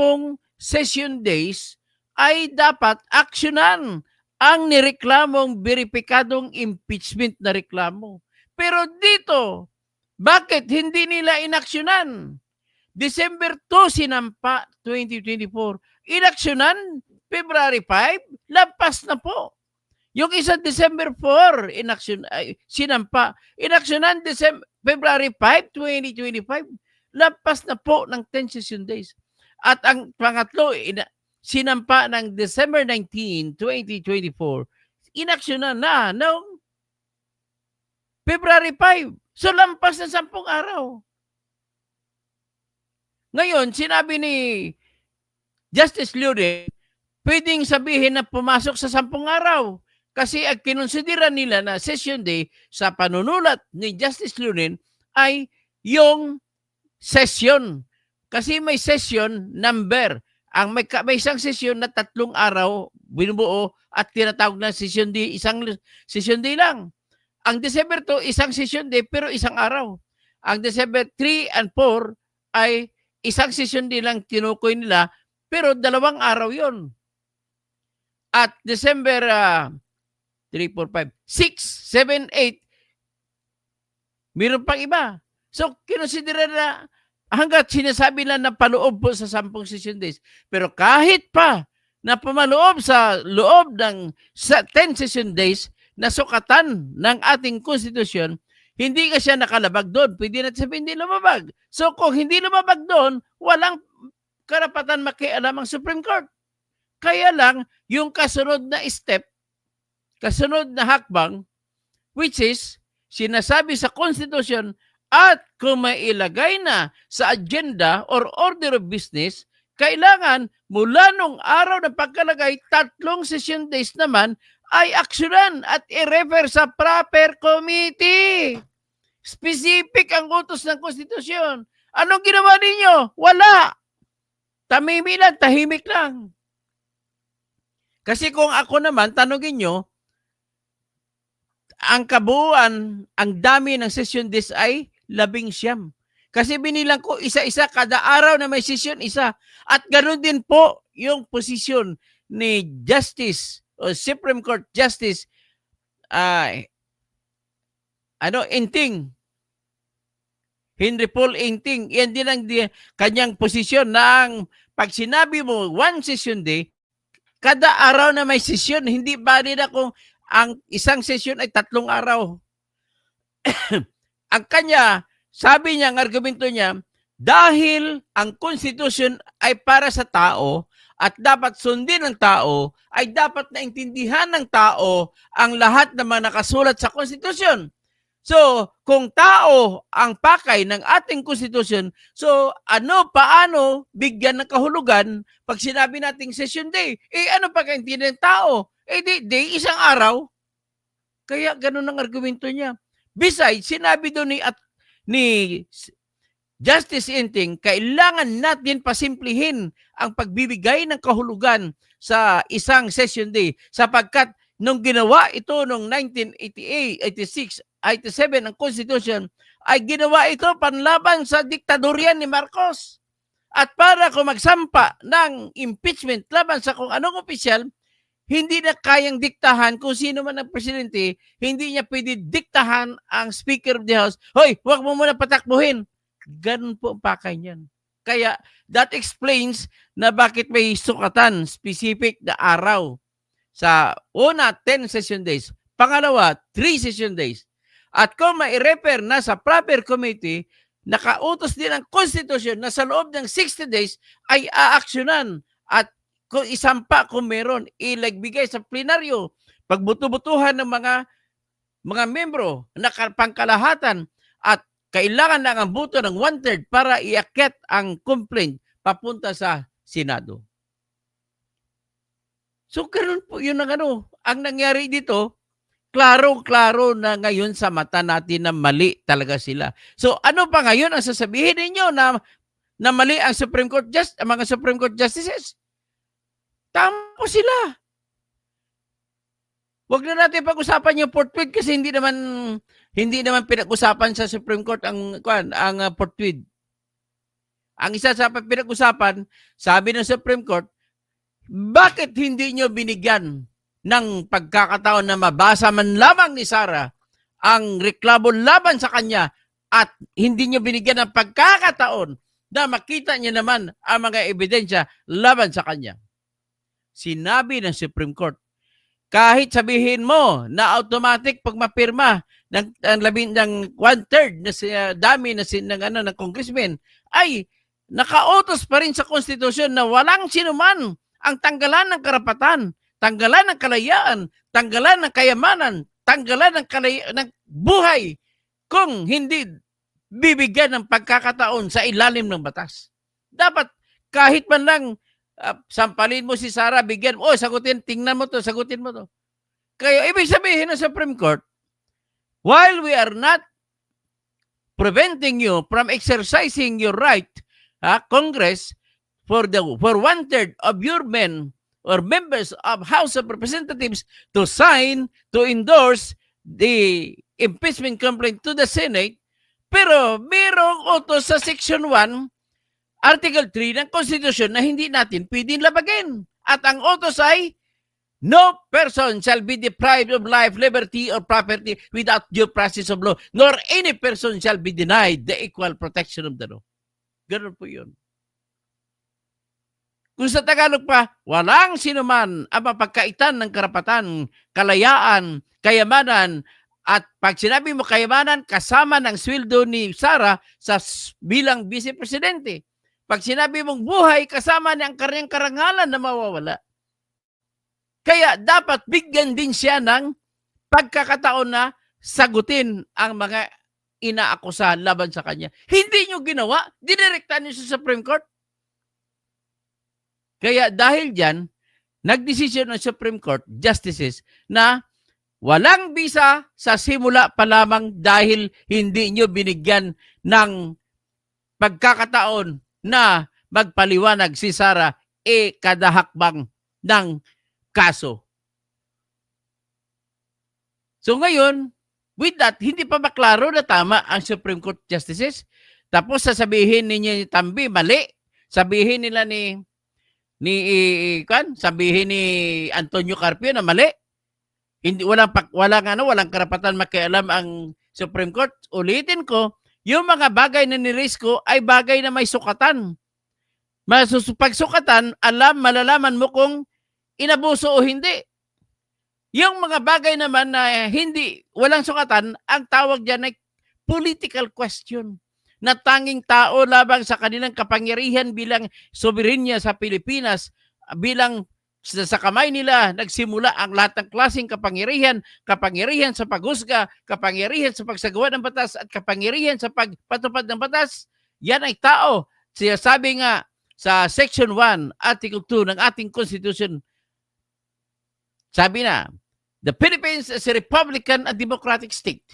session days ay dapat aksyonan ang nireklamong beripikadong impeachment na reklamo. Pero dito, bakit hindi nila inaksyonan? December 2 sinampa 2024. Inaksyonan February 5, lampas na po. Yung isa December 4, sinampa. Inaksyonan February 5, 2025. Lampas na po ng 10 session days. At ang pangatlo, sinampa ng December 19, 2024. Inaksyonan na noong February 5. So, lampas na 10 araw. Ngayon, sinabi ni Justice Lurin, pwedeng sabihin na pumasok sa 10 araw. Kasi ang kinonsidera nila na session day sa panunulat ni Justice Lurin ay yung session. Kasi may session number. May isang session na 3 araw binubuo at tinatawag na session day, isang session day lang. Ang December 2, isang session day pero isang araw. Ang December 3 and 4 ay isang session day lang tinukoy nila pero 2 araw yon. At December 3, 4, 5, 6, 7, 8, mayroon pang iba. So, kinonsidera na hanggat sinasabi lang na paloob po sa 10 session days. Pero kahit pa na pumaloob sa loob ng 10 session days, na sukatan ng ating konstitusyon, hindi ka siya nakalabag doon. Pwede natin sabihin hindi lumabag. So kung hindi lumabag doon, walang karapatan makialam ang Supreme Court. Kaya lang, yung kasunod na step, kasunod na hakbang, which is, sinasabi sa konstitusyon at kung may ilagay na sa agenda or order of business, kailangan mula nung araw na pagkalagay, 3 session days naman ay aksyonan at i-refer sa proper committee. Specific ang utos ng konstitusyon. Anong ginawa ninyo? Wala. Tahimik lang. Kasi kung ako naman, tanongin nyo, ang kabuuan, ang dami ng session days ay 19. Kasi binilang ko isa-isa, kada araw na may session, isa. At ganoon din po yung posisyon ni Justice o Supreme Court Justice Inting. Henry Paul Inting. Yan din ang kanyang posisyon na pag sinabi mo 1 session day, kada araw na may session, hindi valid na kung ang isang session ay 3 araw. Ang kanya, sabi niya, ang argumento niya, dahil ang konstitusyon ay para sa tao at dapat sundin ng tao, ay dapat naintindihan ng tao ang lahat na nakasulat sa konstitusyon. So, kung tao ang pakay ng ating konstitusyon, so paano bigyan ng kahulugan pag sinabi nating session day? Ano pagkaintindihan ng tao? Day, isang araw. Kaya ganun ang argumento niya. Besides, sinabi doon ni Justice Inting, kailangan natin pasimplihin ang pagbibigay ng kahulugan sa isang session day sapagkat nung ginawa ito noong 1988, 86, 87 ang Constitution ay ginawa ito panlaban sa diktadorya ni Marcos. At para kung magsampa ng impeachment laban sa kung anong opisyal, hindi na kayang diktahan kung sino man ang presidente, hindi niya pwede diktahan ang Speaker of the House, hoy, huwag mo muna patakbuhin. Ganun po ang pakay niyan. Kaya that explains na bakit may sukatan, specific na araw. Sa una, 10 session days. Pangalawa, 3 session days. At kung mai-refer na sa proper committee, nakautos din ang Constitution na sa loob ng 60 days ay aaksyonan at kung isampa kung meron, ilagbigay sa plenaryo, pagbuto-butuhan ng mga membro na pangkalahatan at kailangan lang ang boto ng 1/3 para iakyat ang complaint papunta sa Senado. So, ganun po yun ang nangyari dito, klaro-klaro na ngayon sa mata natin na mali talaga sila. So, ano pa ngayon ang sasabihin ninyo na mali ang Supreme Court ang mga Supreme Court Justices? Tama sila. Huwag na natin pag-usapan yung fourth tweet kasi hindi naman pinag-usapan sa Supreme Court ang fourth tweet. Ang isa sa pinag-usapan, sabi ng Supreme Court, bakit hindi nyo binigyan ng pagkakataon na mabasa man lamang ni Sara ang reklamo laban sa kanya at hindi nyo binigyan ng pagkakataon na makita niya naman ang mga ebidensya laban sa kanya? Sinabi ng Supreme Court, kahit sabihin mo na automatic pag mapirma ng 1/3 na dami ng congressman ay nakautos pa rin sa konstitusyon na walang sinuman ang tanggalan ng karapatan, tanggalan ng kalayaan, tanggalan ng kayamanan, tanggalan ng buhay kung hindi bibigyan ng pagkakataon sa ilalim ng batas. Dapat kahit man lang sampalin mo si Sara, bigyan mo, tingnan mo to, sagutin mo to. Kaya ibig sabihin ng Supreme Court, while we are not preventing you from exercising your right, Congress, for 1/3 of your men or members of House of Representatives to sign, to endorse the impeachment complaint to the Senate, pero merong utos sa Section 1, Article 3 ng Constitution na hindi natin pwedeng labagin. At ang utos ay, no person shall be deprived of life, liberty, or property without due process of law, nor any person shall be denied the equal protection of the law. Ganun po yun. Kung sa Tagalog pa, walang sinuman ang mapagkaitan ng karapatan, kalayaan, kayamanan, at pag sinabi mo kayamanan, kasama ng sweldo ni Sara bilang vice-presidente. Pag sinabi mong buhay, kasama niya ang kanyang karangalan na mawawala. Kaya dapat bigyan din siya ng pagkakataon na sagutin ang mga inaakusahan laban sa kanya. Hindi nyo ginawa, dinirektahan nyo sa Supreme Court. Kaya dahil dyan, nagdesisyon ng Supreme Court Justices na walang bisa sa simula pa lamang dahil hindi nyo binigyan ng pagkakataon na magpaliwanag si Sara kada hakbang ng kaso. So ngayon, with that, hindi pa maklaro na tama ang Supreme Court Justices. Tapos sasabihin ninyo ni Tambi, mali. Sabihin nila sabihin ni Antonio Carpio na mali. Hindi walang karapatan makialam ang Supreme Court. Ulitin ko, yung mga bagay na niraise ko ay bagay na may sukatan. Pagsukatan, malalaman mo kung inabuso o hindi. Yung mga bagay naman na walang sukatan, ang tawag dyan ay political question. Na tanging tao labang sa kanilang kapangyarihan bilang soberenya sa Pilipinas, bilang Sa kamay nila nagsimula ang lahat ng klaseng kapangyarihan, kapangyarihan sa paghusga, kapangyarihan sa pagsagawa ng batas at kapangyarihan sa pagpatupad ng batas. Yan ay tao. Sabi nga sa Section 1, Article 2 ng ating Constitution, sabi na, the Philippines is a republican and democratic state.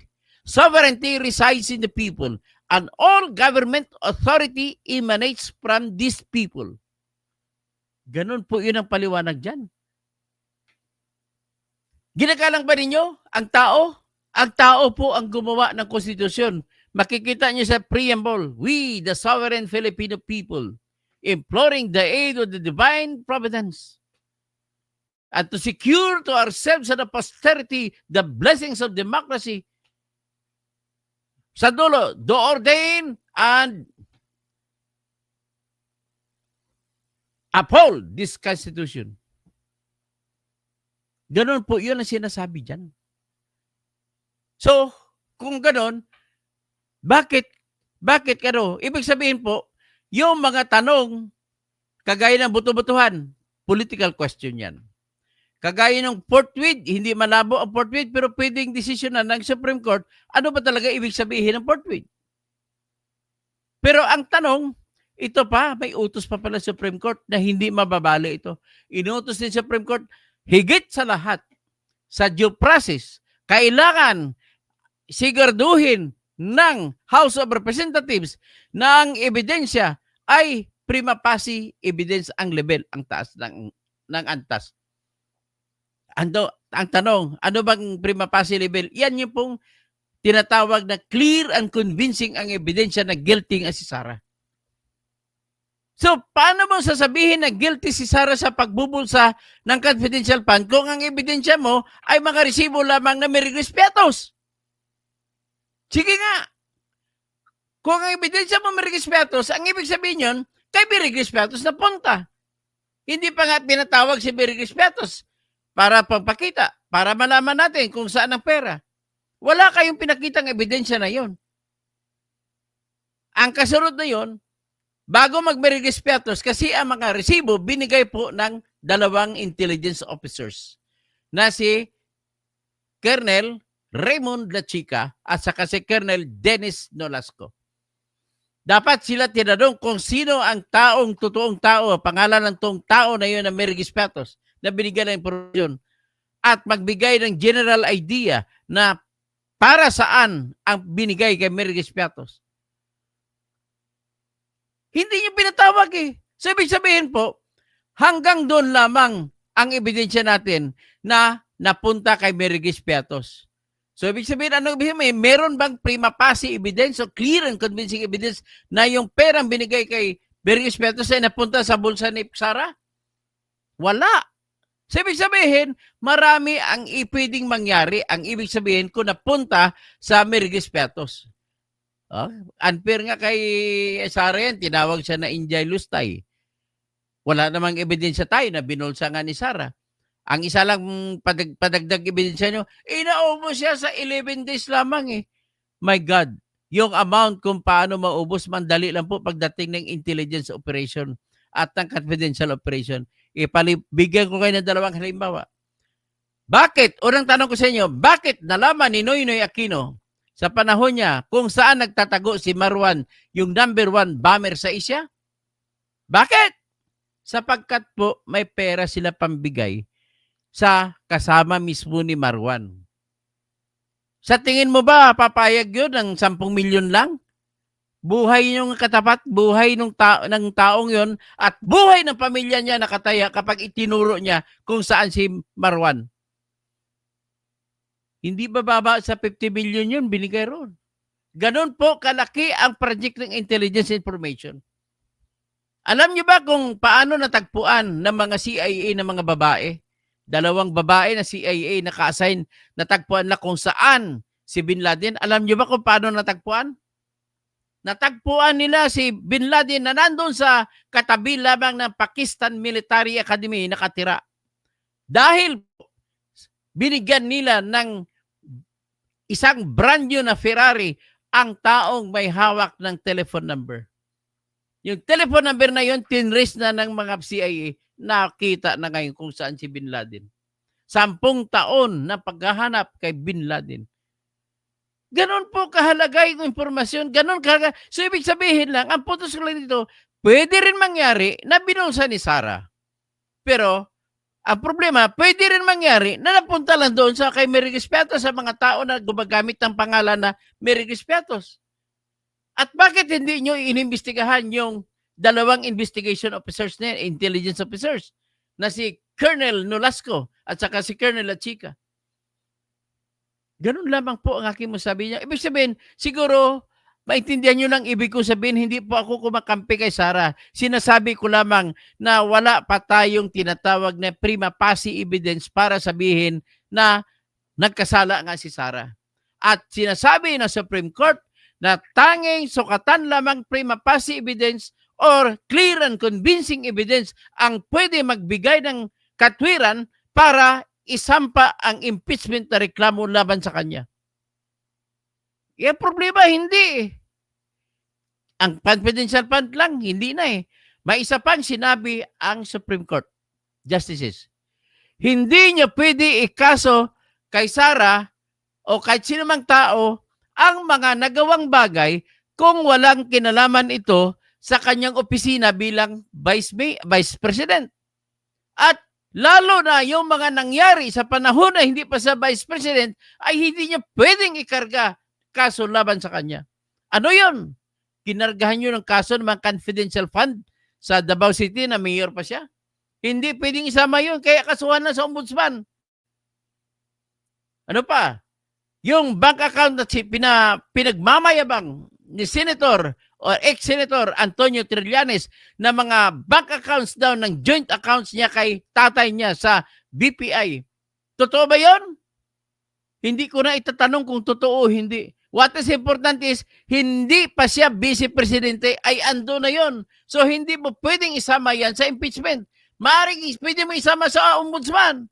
Sovereignty resides in the people and all government authority emanates from these people. Ganun po yun ang paliwanag dyan. Ginagalang ba ninyo ang tao? Ang tao po ang gumawa ng konstitusyon. Makikita niyo sa preamble, we, the sovereign Filipino people, imploring the aid of the divine providence, and to secure to ourselves and the posterity the blessings of democracy, sa dulo, do ordain and uphold this Constitution. Ganon po, yun ang sinasabi dyan. So, kung ganon, bakit ibig sabihin po, yung mga tanong, kagaya ng buto-butuhan, political question yan. Kagaya ng forthwith, hindi malabo ang forthwith, pero pwedeng desisyonan ng Supreme Court, ano ba talaga ibig sabihin ng forthwith? Pero ang tanong, ito pa, may utos pa pala Supreme Court na hindi mababali ito. Inutos din Supreme Court, higit sa lahat, sa due process, kailangan siguraduhin ng House of Representatives na ang ebidensya ay prima facie evidence ang level, ang taas ng antas. Ang tanong, ano bang prima facie level? Yan yung pong tinatawag na clear and convincing ang ebidensya na guilty ang si Sara. So, paano mo sasabihin na guilty si Sara sa pagbubulsa ng confidential fund kung ang ebidensya mo ay mga resibo lamang na may regispetos? Sige nga. Kung ang ebidensya mo may regispetos, ang ibig sabihin yun, kay may regispetos na punta. Hindi pa nga pinatawag si may regispetos para pagpakita, para malaman natin kung saan ang pera. Wala kayong pinakitang ebidensya na yun. Ang kasunod na yun, bago mag-regispetos, kasi ang mga resibo binigay po ng dalawang intelligence officers na si Colonel Raymond Lachica at saka si Colonel Dennis Nolasco. Dapat sila tinanong kung sino ang totoong tao, pangalan ng toong tao na yun na may regispetos na binigyan ng impormasyon at magbigay ng general idea na para saan ang binigay kay may regispetos. Hindi niyo pinatawag eh. So, ibig sabihin po, hanggang doon lamang ang ebidensya natin na napunta kay Merigis Piatos. So, ibig sabihin, ano ibig sabihin? Meron bang prima facie evidence o clear and convincing evidence na yung perang binigay kay Merigis Piatos ay napunta sa bulsa ni Sara? Wala. So, ibig sabihin, marami ang pwedeng mangyari. Ang ibig sabihin kung napunta sa Merigis Piatos. Unfair nga kay Sara yan, tinawag siya na Injay Lustay. Wala namang ebidensya tayo na binulsa nga ni Sara. Ang isa lang padagdag ebidensya nyo, inaubos siya sa 11 days lamang eh. My God, yung amount kung paano maubos, mandali lang po pagdating ng intelligence operation at ng confidential operation. Bigyan ko kayo ng dalawang halimbawa. Bakit? Unang tanong ko sa inyo, bakit nalaman ni Noynoy Aquino sa panahon niya kung saan nagtatago si Marwan, yung number 1 bomber sa Asia? Bakit? Sapagkat po may pera sila pambigay sa kasama mismo ni Marwan. Sa tingin mo ba papayag yun ng 10 milyon lang? Buhay yung katapat, buhay ng taong yon at buhay ng pamilya niya nakataya kapag itinuro niya kung saan si Marwan. Hindi bababa sa 50 million yun, binigay ron. Ganon po kalaki ang project ng intelligence information. Alam niyo ba kung paano natagpuan ng mga CIA ng mga babae? 2 babae na CIA naka-assign, natagpuan na kung saan si Bin Laden. Alam niyo ba kung paano natagpuan? Natagpuan nila si Bin Laden na nandun sa katabi lamang ng Pakistan Military Academy nakatira. Dahil binigyan nila ng isang brand new na Ferrari ang taong may hawak ng telephone number. Yung telephone number na yun, tinrace na ng mga CIA. nakita na ngayon kung saan si Bin Laden. 10 taon na paghahanap kay Bin Laden. Ganon po kahalaga yung impormasyon. Ganon kahalaga. So, ibig sabihin lang, ang punto ko lang dito, pwede rin mangyari na binulsa ni Sarah. Pero, ang problema, pwede rin mangyari na napunta lang doon sa kay Mary Gispiatos sa mga tao na gumagamit ng pangalan na Mary Gispiatos. At bakit hindi nyo inimbestigahan yung 2 investigation officers na intelligence officers na si Colonel Nolasco at saka si Colonel Lachica? Ganun lamang po ang aking masabi niya. Ibig sabihin, siguro, maintindihan nyo lang ibig ko sabihin, hindi po ako kumakampi kay Sarah. Sinasabi ko lamang na wala pa tayong tinatawag na prima facie evidence para sabihin na nagkasala nga si Sarah. At sinasabi ng Supreme Court na tanging sukatan lamang prima facie evidence or clear and convincing evidence ang pwede magbigay ng katwiran para isampa ang impeachment na reklamo laban sa kanya. Yung problema, hindi. Ang confidential fund lang, hindi na eh. May isa pang sinabi ang Supreme Court Justices. Hindi niya pwede ikaso kay Sarah o kahit sino mang tao ang mga nagawang bagay kung walang kinalaman ito sa kanyang opisina bilang Vice President. At lalo na yung mga nangyari sa panahon na hindi pa sa Vice President ay hindi niya pwedeng ikarga kaso laban sa kanya. Ano yun? Kinargahan nyo ng kaso ng mga confidential fund sa Davao City na mayor pa siya? Hindi pwedeng isama yun, kaya kasuhan na sa ombudsman. Ano pa? Yung bank account na pinagmamayabang ni Senator o ex-Senator Antonio Trillanes na mga bank accounts daw ng joint accounts niya kay tatay niya sa BPI. Totoo ba yun? Hindi ko na itatanong kung totoo o hindi. What is important is, hindi pa siya vice presidente, ay ando na yon. So, hindi mo pwedeng isama yan sa impeachment. Maaaring pwede mo isama sa ombudsman.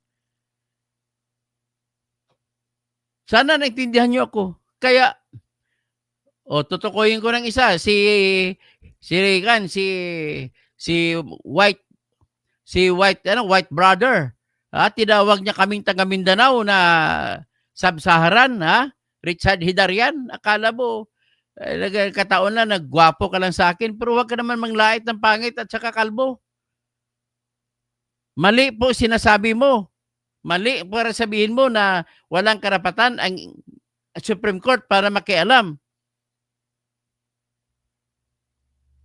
Sana naintindihan niyo ako. Kaya, tutukoyin ko ng isa, si White brother. Tinawag niya kaming taga Mindanao na Sub-Saharan, Richard Hidarian. Akala mo, kataon lang, nagwapo ka lang sa akin, pero huwag ka naman manglait ng pangit at saka kalbo. Mali po sinasabi mo. Mali para sabihin mo na walang karapatan ang Supreme Court para makialam.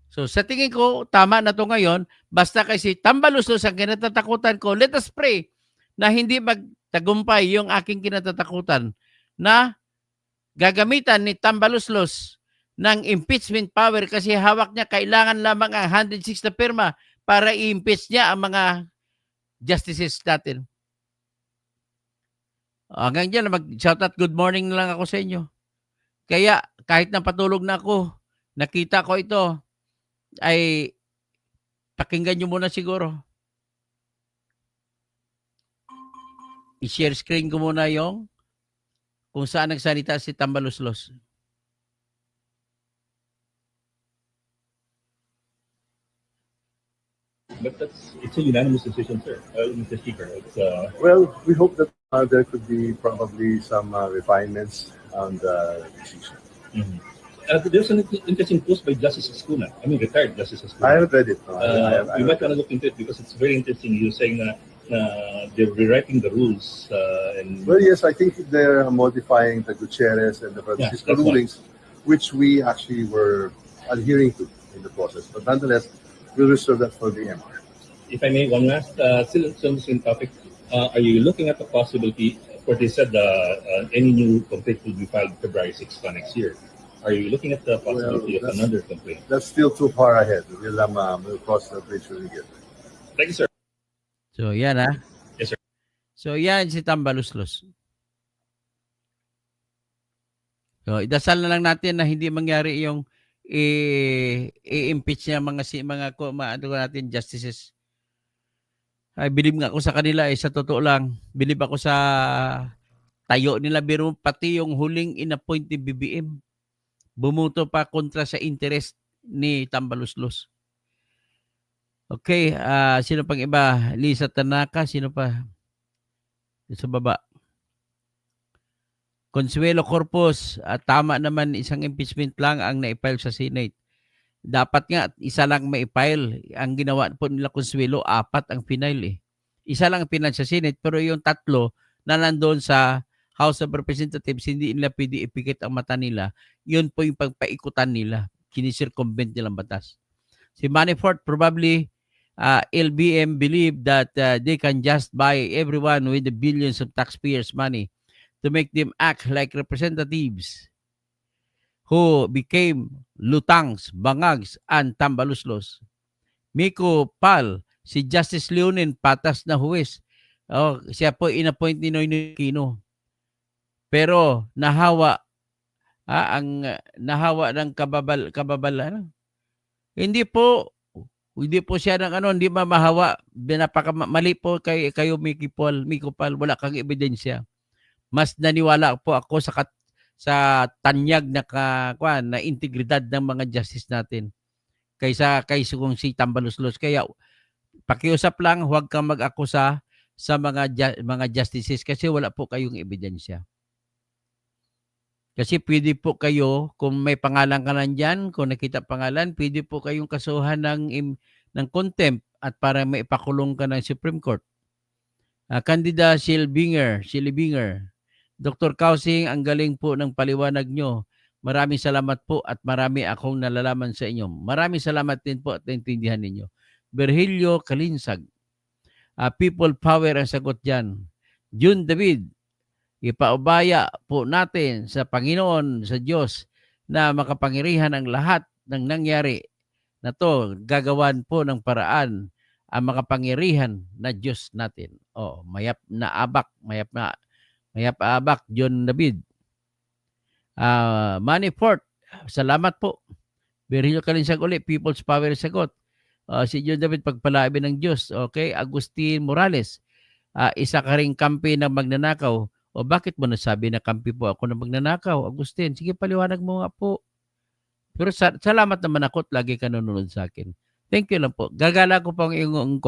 So sa tingin ko, tama na to ngayon. Basta kasi Tambaluslos ang kinatatakutan ko, let us pray na hindi magtagumpay yung aking kinatatakutan na gagamitan ni Tambaluslos ng impeachment power kasi hawak niya, kailangan lamang ang 106 na pirma para i-impeach niya ang mga justices natin. Hanggang dyan, mag-shoutout good morning na lang ako sa inyo. Kaya kahit napatulog na ako, nakita ko ito, ay pakinggan nyo muna siguro. I-share screen ko muna yung kung saan nagsalita si Tambaluslos. But it's a unanimous decision, sir, Mr. Speaker. Well, we hope that there could be probably some refinements on the decision. Mm-hmm. There's an interesting post by Justice Escuna. I mean, retired Justice Escuna. I haven't read it. You might want to look into it because it's very interesting. You're saying they're rewriting the rules. Well, yes, I think they're modifying the Gutierrez and the Francisco rulings, which we actually were adhering to in the process. But nonetheless, we'll reserve that for the MR. If I may, one last, still on the same topic, are you looking at the possibility, of course they said any new complaint will be filed February 6th next year. Are you looking at the possibility of another complaint? That's still too far ahead. We'll cross that bridge when we get there. Thank you, sir. So, yan Yes, sir. So, yan si Tambaluslos. So, idasal na lang natin na hindi mangyari yung i-impeach niya mga natin justices. Ay, bilib nga ako sa kanila sa totoo lang. Bilib ako sa tayo nila, biro pati yung huling inappoint ni BBM. Bumuto pa kontra sa interest ni Tambaluslos. Okay, sino pang iba? Lisa Tanaka, sino pa? Sa baba. Consuelo Corpus, tama naman isang impeachment lang ang na-file sa Senate. Dapat nga isa lang ma-file. Ang ginawa po nila Consuelo, 4 ang final eh. Isa lang ang final sa Senate pero yung 3 na nandoon sa House of Representatives, hindi nila pwede ipikit ang mata nila. Yun po yung pagpaikutan nila. Kinisircumvent nilang batas. Si Manafort probably LBM believe that they can just buy everyone with the billions of taxpayers' money to make them act like representatives who became lutangs, bangags, and tambaluslos. Miko Pal, si Justice Leonin, patas na huwes. Oh, siya po inappoint ni Noynoy Aquino. Pero nahawa nahawa ng kababalan. Hindi po siya ng hindi mamahawa. Mali po kayo Miko Pal, wala kang ebidensya. Mas naniwala po ako sa tanyag na integridad ng mga justice natin kaysa kung si Tambaluslos. Kaya pakiusap lang, huwag kang mag-akusa sa mga justices kasi wala po kayong ebidensya. Kasi pwede po kayo, kung may pangalan ka nandyan, kung nakita pangalan, pwede po kayong kasuhan ng contempt at para maipakulong ka ng Supreme Court. Candida Shilbinger, Dr. Kausing, ang galing po ng paliwanag nyo. Maraming salamat po at marami akong nalalaman sa inyo. Maraming salamat din po at naintindihan ninyo. Virgilio Kalinsag, people power ang sagot dyan. June David, ipaubaya po natin sa Panginoon, sa Diyos, na makapangyarihan ang lahat ng nangyari na to. Gagawan po ng paraan ang makapangyarihan na Diyos natin. Mayap na abak, John David. Manafort, salamat po. Virgilio Kalinsag ulit, people's power sagot. Si John David, pagpalabi ng Diyos. Okay, Agustin Morales, isa ka ring kampi ng magnanakaw. Bakit mo nasabi na kampi po ako ng magnanakaw? Agustin, sige paliwanag mo nga po. Pero salamat naman ako at lagi ka nanonood sa akin. Thank you lang po. Gagala ko pang iyong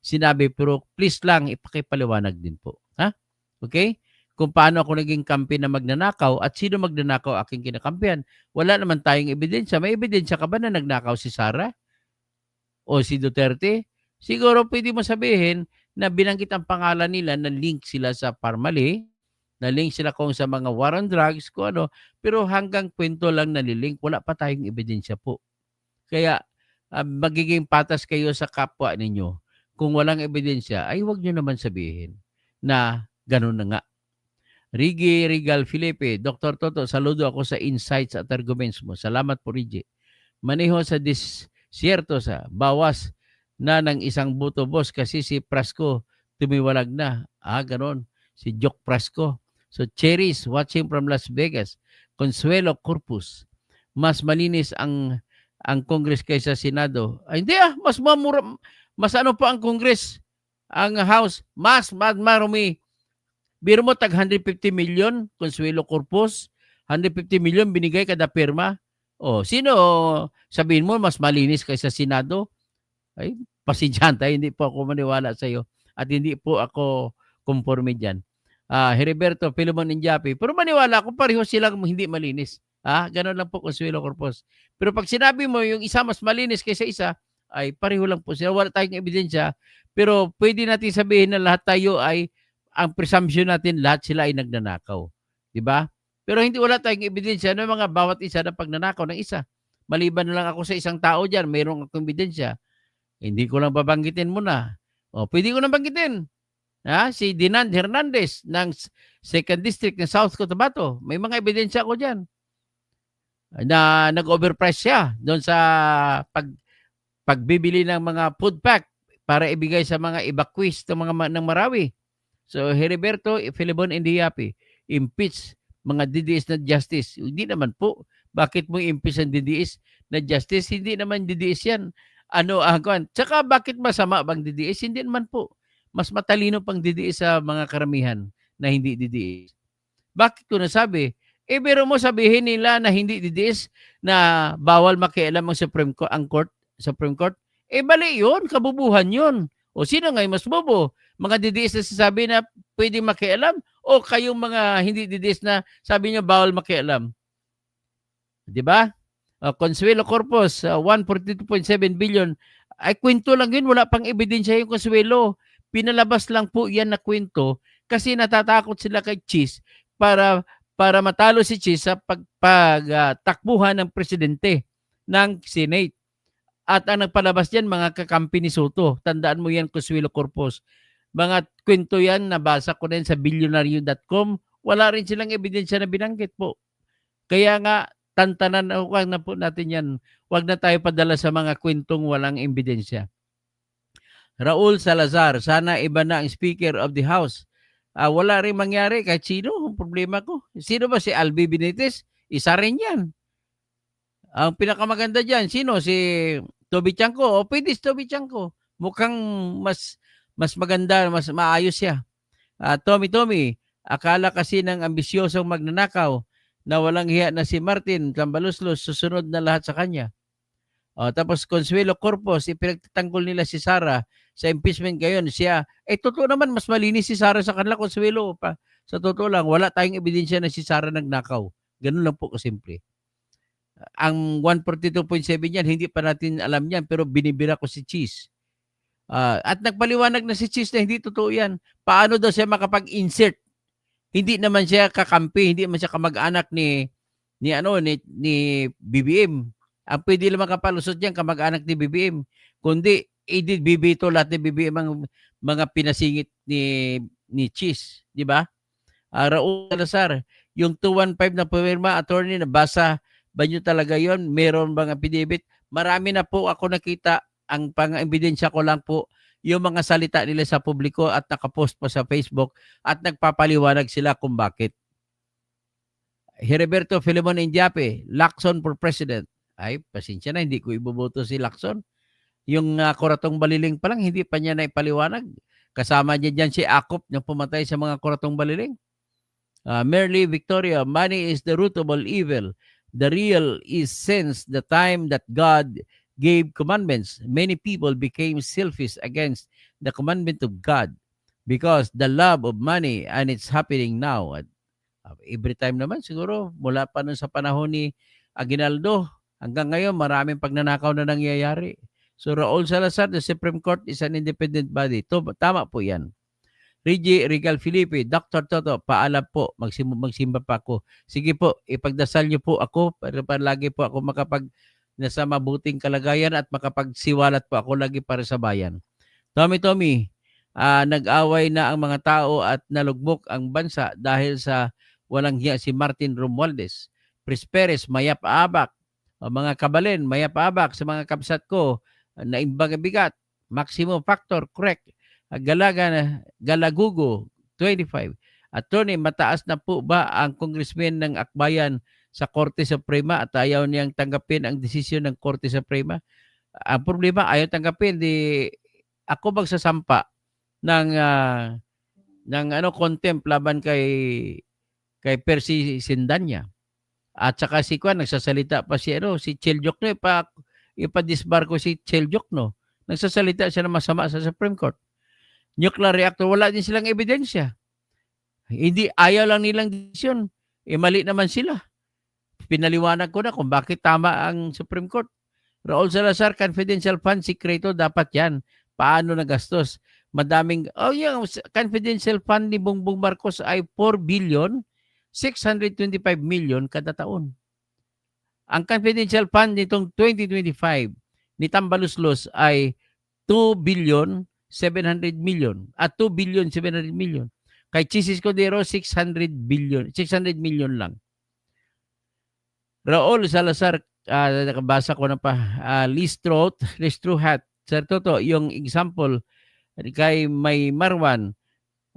sinabi, pero please lang ipakipaliwanag din po. Ha? Okay? Kung paano ako naging kampi na magnanakaw at sino magnanakaw aking kinakampihan. Wala naman tayong ebidensya. May ebidensya ka ba na nagnakaw si Sara? O si Duterte? Siguro pwede mo sabihin na binanggit ang pangalan nila na link sila sa Parmali, na link sila kung sa mga war on drugs, kung ano, pero hanggang kwento lang nalilink, wala pa tayong ebidensya po. Kaya magiging patas kayo sa kapwa ninyo. Kung walang ebidensya, ay huwag nyo naman sabihin na ganun na nga. Rigi Regal Felipe, Dr. Toto, saludo ako sa insights at arguments mo. Salamat po, Rigi. Maneho sa disyerto sa bawas na ng isang buto, boss, kasi si Prasco tumiwalag na. Ganon. Si Jock Prasco. So, Cheris, watching from Las Vegas. Consuelo Corpus. Mas malinis ang Congress kaysa Senado. Hindi mas mamura. Mas ano pa ang Congress? Ang House, mas marumi. Biro mo, tag 150 million, Consuelo Corpus, 150 million binigay kada pirma. Sino sabihin mo mas malinis kaysa Senado? Ay, pasensyahan tayo, hindi po ako maniwala sa iyo at hindi po ako conforme dyan. Heriberto, Philemon Injapi, pero maniwala ako pareho silang hindi malinis. Ganun lang po, Consuelo Corpus. Pero pag sinabi mo yung isa mas malinis kaysa isa, ay pareho lang po sila. Wala tayong ebidensya, pero pwede natin sabihin na lahat tayo ay ang presumption natin, lahat sila ay nagnanakaw. Diba? Pero hindi wala tayong ebidensya ng mga bawat isa na pagnanakaw ng isa. Maliban na lang ako sa isang tao dyan, mayroong akong ebidensya. Hindi ko lang babanggitin muna. Pwede ko lang banggitin. Si Dinan Hernandez ng 2nd District ng South Cotabato. May mga ebidensya ako dyan. Na nag-overprice siya doon sa pagbibili ng mga food pack para ibigay sa mga evacuees ng Marawi. So, Heriberto, Philemon Indiapi, impeach mga DDS na justice. Hindi naman po. Bakit mo impeach ang DDS na justice? Hindi naman DDS yan. Tsaka bakit masama bang DDS? Hindi naman po. Mas matalino pang DDS sa mga karamihan na hindi DDS. Bakit ko nasabi? Pero mo sabihin nila na hindi DDS na bawal makialam ang Supreme Court. Mali yun, kabubuhan yun. O sino ngayon mas bobo? Mga DDS na sasabi na pwede makialam o kayong mga hindi DDS na sabi nyo bawal makialam? Di ba? Consuelo Corpus, 142.7 billion. Ay, kwento lang yun. Wala pang ebidensya yung Consuelo. Pinalabas lang po yan na kwento kasi natatakot sila kay Cheese para matalo si Cheese sa takbuhan ng presidente ng Senate. At ang nagpalabas diyan mga kakampi ni Soto. Tandaan mo yan, Consuelo Corpus. Mga kwento yan, nabasa ko din sa billionaire.com. Wala rin silang ebidensya na binanggit po. Kaya nga, tantanan, wag na po natin yan. Wag na tayo padala sa mga kwentong walang ebidensya. Raul Salazar, sana iba na ang Speaker of the House. Wala rin mangyari kahit sino. Ang problema ko. Sino ba si Albi Benitez? Isa rin yan. Ang pinakamaganda dyan, sino? Si Toby Chanko. O pwede si Toby Chanko. Mukhang mas maganda, mas maayos siya. Tommy, akala kasi ng ambisyosong magnanakaw na walang hiya na si Martin Tambaluslos, susunod na lahat sa kanya. Tapos Consuelo Corpus, ipinagtatanggol nila si Sara sa impeachment ngayon. Siya, totoo naman, mas malinis si Sara sa kanila, Consuelo. Sa totoo lang, wala tayong ebidensya na si Sara nagnakaw. Ganun lang po kasimple. Ang 142.7 yan, hindi pa natin alam yan, pero binibira ko si Cheese. At nagpaliwanag na si Cheese na hindi totoo yan. Paano daw siya makapag-insert? Hindi naman siya kakampi, hindi naman siya kamag-anak ni BBM. Ang pwede lang makapalusot diyan kamag-anak ni BBM. Kundi bibito lahat ni BBM ang mga pinasingit ni Cheese, di ba? Raul Salazar, yung 215 na pumirma, attorney, nabasa ba nyo talaga yon? Meron bang affidavit? Marami na po ako nakita. Ang pang-ebidensya ko lang po yung mga salita nila sa publiko at nakapost pa sa Facebook at nagpapaliwanag sila kung bakit. Heriberto Filemon Indiape, Lacson for President. Ay, pasensya na, hindi ko iboboto si Lacson. Yung Kuratong Baliling pa lang, hindi pa niya na ipaliwanag. Kasama niya dyan si Akop na pumatay sa mga Kuratong Baliling. Merly Victoria, money is the root of all evil. The real is since the time that God gave commandments, many people became selfish against the commandment of God because the love of money, and it's happening now. Every time naman siguro, mula pa nun sa panahon ni Aguinaldo, hanggang ngayon maraming pagnanakaw na nangyayari. So Raul Salazar, the Supreme Court is an independent body. Tama po yan. Reggie Regal Felipe, Dr. Toto, paalam po, magsimba pa ako. Sige po, ipagdasal niyo po ako para lagi po ako nasa mabuting kalagayan at makapagsiwalat po ako lagi para sa bayan. Tommy, nag-away na ang mga tao at nalugmok ang bansa dahil sa walang hiya si Martin Romualdez. Prisperes, mayap-abak. Mga kabalen, mayap-abak sa mga kabsat ko na imbang bigat. Maximum factor, correct. Galagugo, 25. Attorney, mataas na po ba ang congressman ng Akbayan sa Korte Suprema at ayaw niyang tanggapin ang desisyon ng Korte Suprema? Ang problema, ayaw tanggapin. Ako magsasampa ng contempt laban kay Percy Sindanya. At saka si Kwan, nagsasalita pa si Cheljok no, ipa-disbar ko si Cheljok no. Nagsasalita siya na masama sa Supreme Court. Nuclear reactor, wala din silang ebidensya. Hindi, ayaw lang nilang desisyon. Mali naman sila. Pinaliwanag ko na kung bakit tama ang Supreme Court. Raul Salazar, confidential fund, sikreto, dapat yan. Paano nagastos? Madaming, yung confidential fund ni Bongbong Marcos ay 4,625,000,000 kada taon. Ang confidential fund nitong 2025 ni Tambaluslos ay 2,700,000,000 at 2,700,000,000. Kay Chis Escudero, 600 million lang. Raul Salazar, nakabasa ko na pa, Liz Truhat. Sir Toto, yung example kay May Marwan,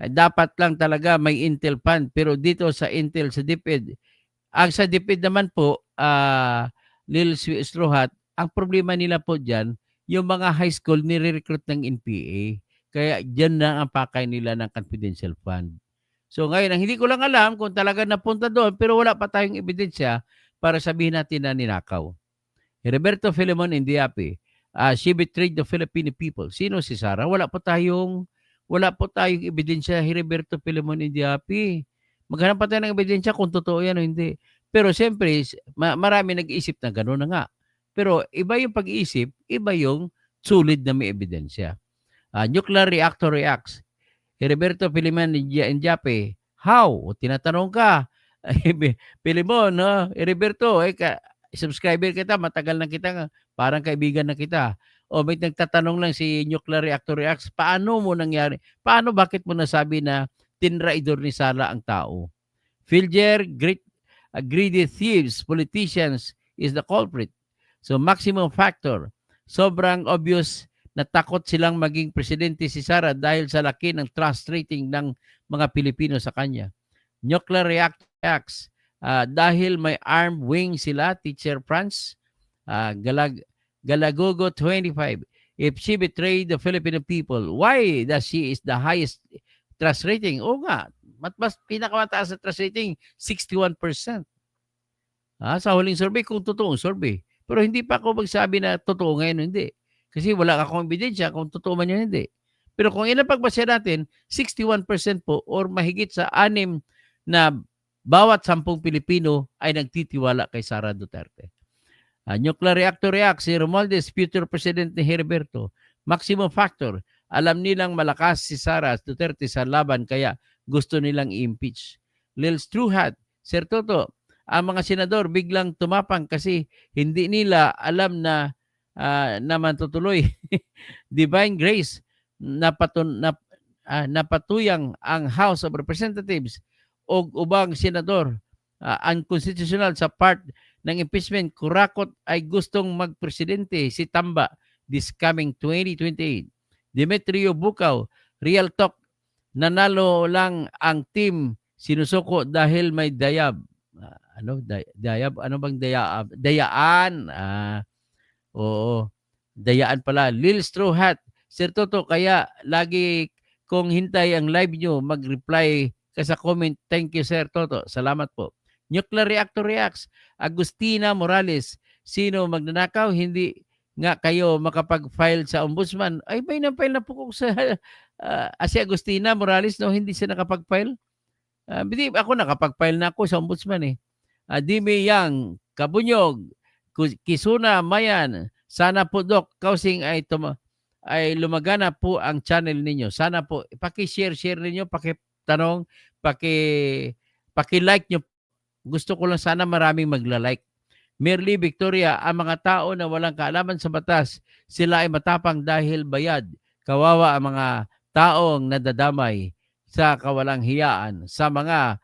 dapat lang talaga may Intel fund. Pero dito sa Intel, sa DepEd, sa DepEd naman po, Lil Truhat, ang problema nila po dyan, yung mga high school nire-recruit ng NPA. Kaya dyan na ang pakay nila ng confidential fund. So ngayon, ang hindi ko lang alam kung talaga napunta doon, pero wala pa tayong ebidensya para sabihin natin na ninakaw. Roberto Filemon Indiape, She betrayed the Filipino people. Sino si Sara? Wala po tayong ebidensya, Heriberto Filemon Indiapi. Maghanap pa tayo ng ebidensya kung totoo yan o hindi. Pero siyempre, marami nag-iisip na gano'n na nga. Pero iba yung pag-iisip, iba yung sulit na may ebidensya. Nuclear reactor reacts. Heriberto Filemon Indiapi, how? Tinatanong ka. Filemon, no? Heriberto, subscriber kita, matagal na kita, parang kaibigan na kita. O may nagtatanong lang si Nuclear Reactor Reacts, paano mo nangyari? Bakit mo nasabi na tinraidor ni Sara ang tao? Filger, greedy thieves, politicians is the culprit. So maximum factor, sobrang obvious na takot silang maging presidente si Sara dahil sa laki ng trust rating ng mga Pilipino sa kanya. Nuclear Reactor Reacts, dahil may armed wing sila, Teacher Franz, Galagogo 25. If she betrayed the Filipino people, why does she is the highest trust rating? O nga, mas pinakamataas na trust rating, 61%. Sa huling survey, kung totoong survey. Pero hindi pa ako magsabi na totoo ngayon, hindi. Kasi wala akong ebidensya kung totoo man yan, hindi. Pero kung inapagbasa natin, 61% po or mahigit sa 6 na bawat 10 Pilipino ay nagtitiwala kay Sara Duterte. Nuclear reactor reacts, si Romualdez, future president ni Heriberto. Maximum factor, alam nilang malakas si Sara Duterte sa laban kaya gusto nilang i-impeach. Lil Struhat, Sir Toto, ang mga senador biglang tumapang kasi hindi nila alam na matutuloy. Divine Grace, napatuyang ang House of Representatives o ubang senador unconstitutional sa part ng impeachment, kurakot ay gustong magpresidente si Tamba this coming 2028. Demetrio Bukaw, Real Talk, nanalo lang ang team sinusuko dahil may dayab. Dayab? Ano bang dayab? Dayaan. Oo. Dayaan pala. Lil Straw Hat, Sir Toto, kaya lagi kong hintay ang live nyo, mag-reply ka sa comment. Thank you, Sir Toto. Salamat po. Nuclear Reactor Reacts, Agustina Morales, sino magnanakaw, hindi nga kayo makapag-file sa ombudsman. Ay, may na-file na po ko sa si Agustina Morales, no, hindi siya nakapag-file. Ako nakapag-file na ako sa ombudsman eh. Dimi Yang, Kabunyog, Kisuna Mayan, sana po Doc, kausing ay lumagana po ang channel ninyo. Sana po, paki-share ninyo, paki-tanong, paki-like nyo. Gusto ko lang sana maraming magla-like. Merly Victoria, ang mga tao na walang kaalaman sa batas, sila ay matapang dahil bayad. Kawawa ang mga taong nadadamay sa kawalang hiyaan sa mga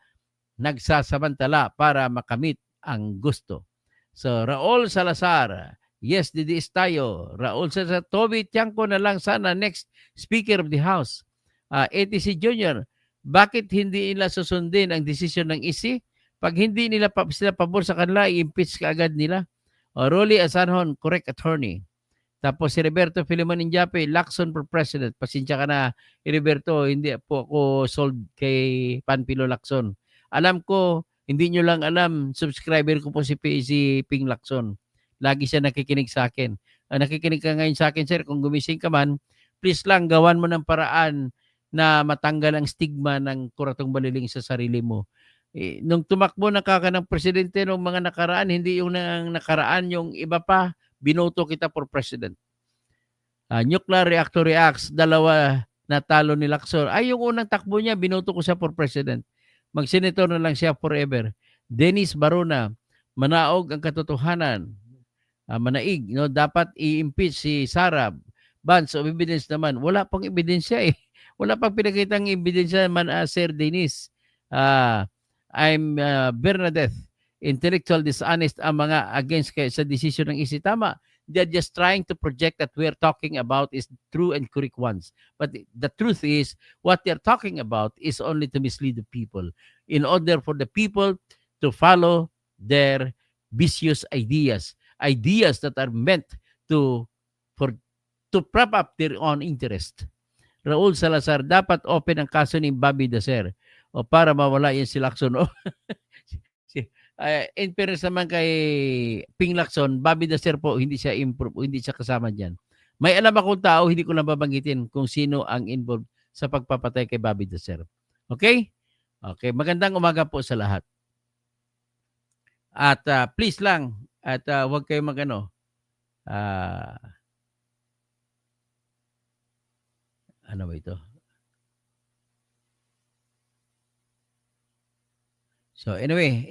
nagsasamantala para makamit ang gusto. So, Raul Salazar, yes, didiis tayo. Raul Salazar, Toby Tiangco na lang sana next Speaker of the House. ATC Junior, bakit hindi nila susundin ang desisyon ng ICI? Pag hindi nila sila pabor sa kanila, i-impeach ka agad nila. Rolly Asanhon, correct attorney. Tapos si Heriberto Filemon Indiapi, Lacson for President. Pasensya ka na, Heriberto, hindi po ako sold kay Panfilo Lacson. Alam ko, hindi nyo lang alam, subscriber ko po si Ping Lacson. Lagi siya nakikinig sa akin. Nakikinig ka ngayon sa akin, sir, kung gumising ka man, please lang, gawan mo ng paraan na matanggal ang stigma ng kuratong baliling sa sarili mo. Nung tumakbo na ng presidente ng mga nakaraan, hindi yung nakaraan, yung iba pa, binoto kita for president. Nuclear Reactor Reacts, 2 natalo ni Lacson. Ay, yung unang takbo niya, binoto ko siya for president. Mag-senator na lang siya forever. Dennis Barona, manaog ang katotohanan. Manaig, no? Dapat i-impeach si Sara. Bunch of evidence naman. Wala pang ebidensya eh. Wala pang pinakitang ebidensya man, Sir Dennis. I'm Bernadette, intellectual dishonest ang mga against sa decision ng ICI. Tama. They're just trying to project that we're talking about is true and correct ones. But the truth is, what they're talking about is only to mislead the people in order for the people to follow their vicious ideas that are meant to prop up their own interest. Raul Salazar, dapat open ang kaso ni Bobby Dacer o para mawala yan si Lacson. In fairness naman kay Ping Lacson, Bobby Dacer po, hindi siya kasama diyan. May alam akong tao, hindi ko lang babanggitin kung sino ang involved sa pagpapatay kay Bobby Dacer. Okay? Okay, magandang umaga po sa lahat. At please lang, at huwag kayong magano. Ano ba ito? So anyway,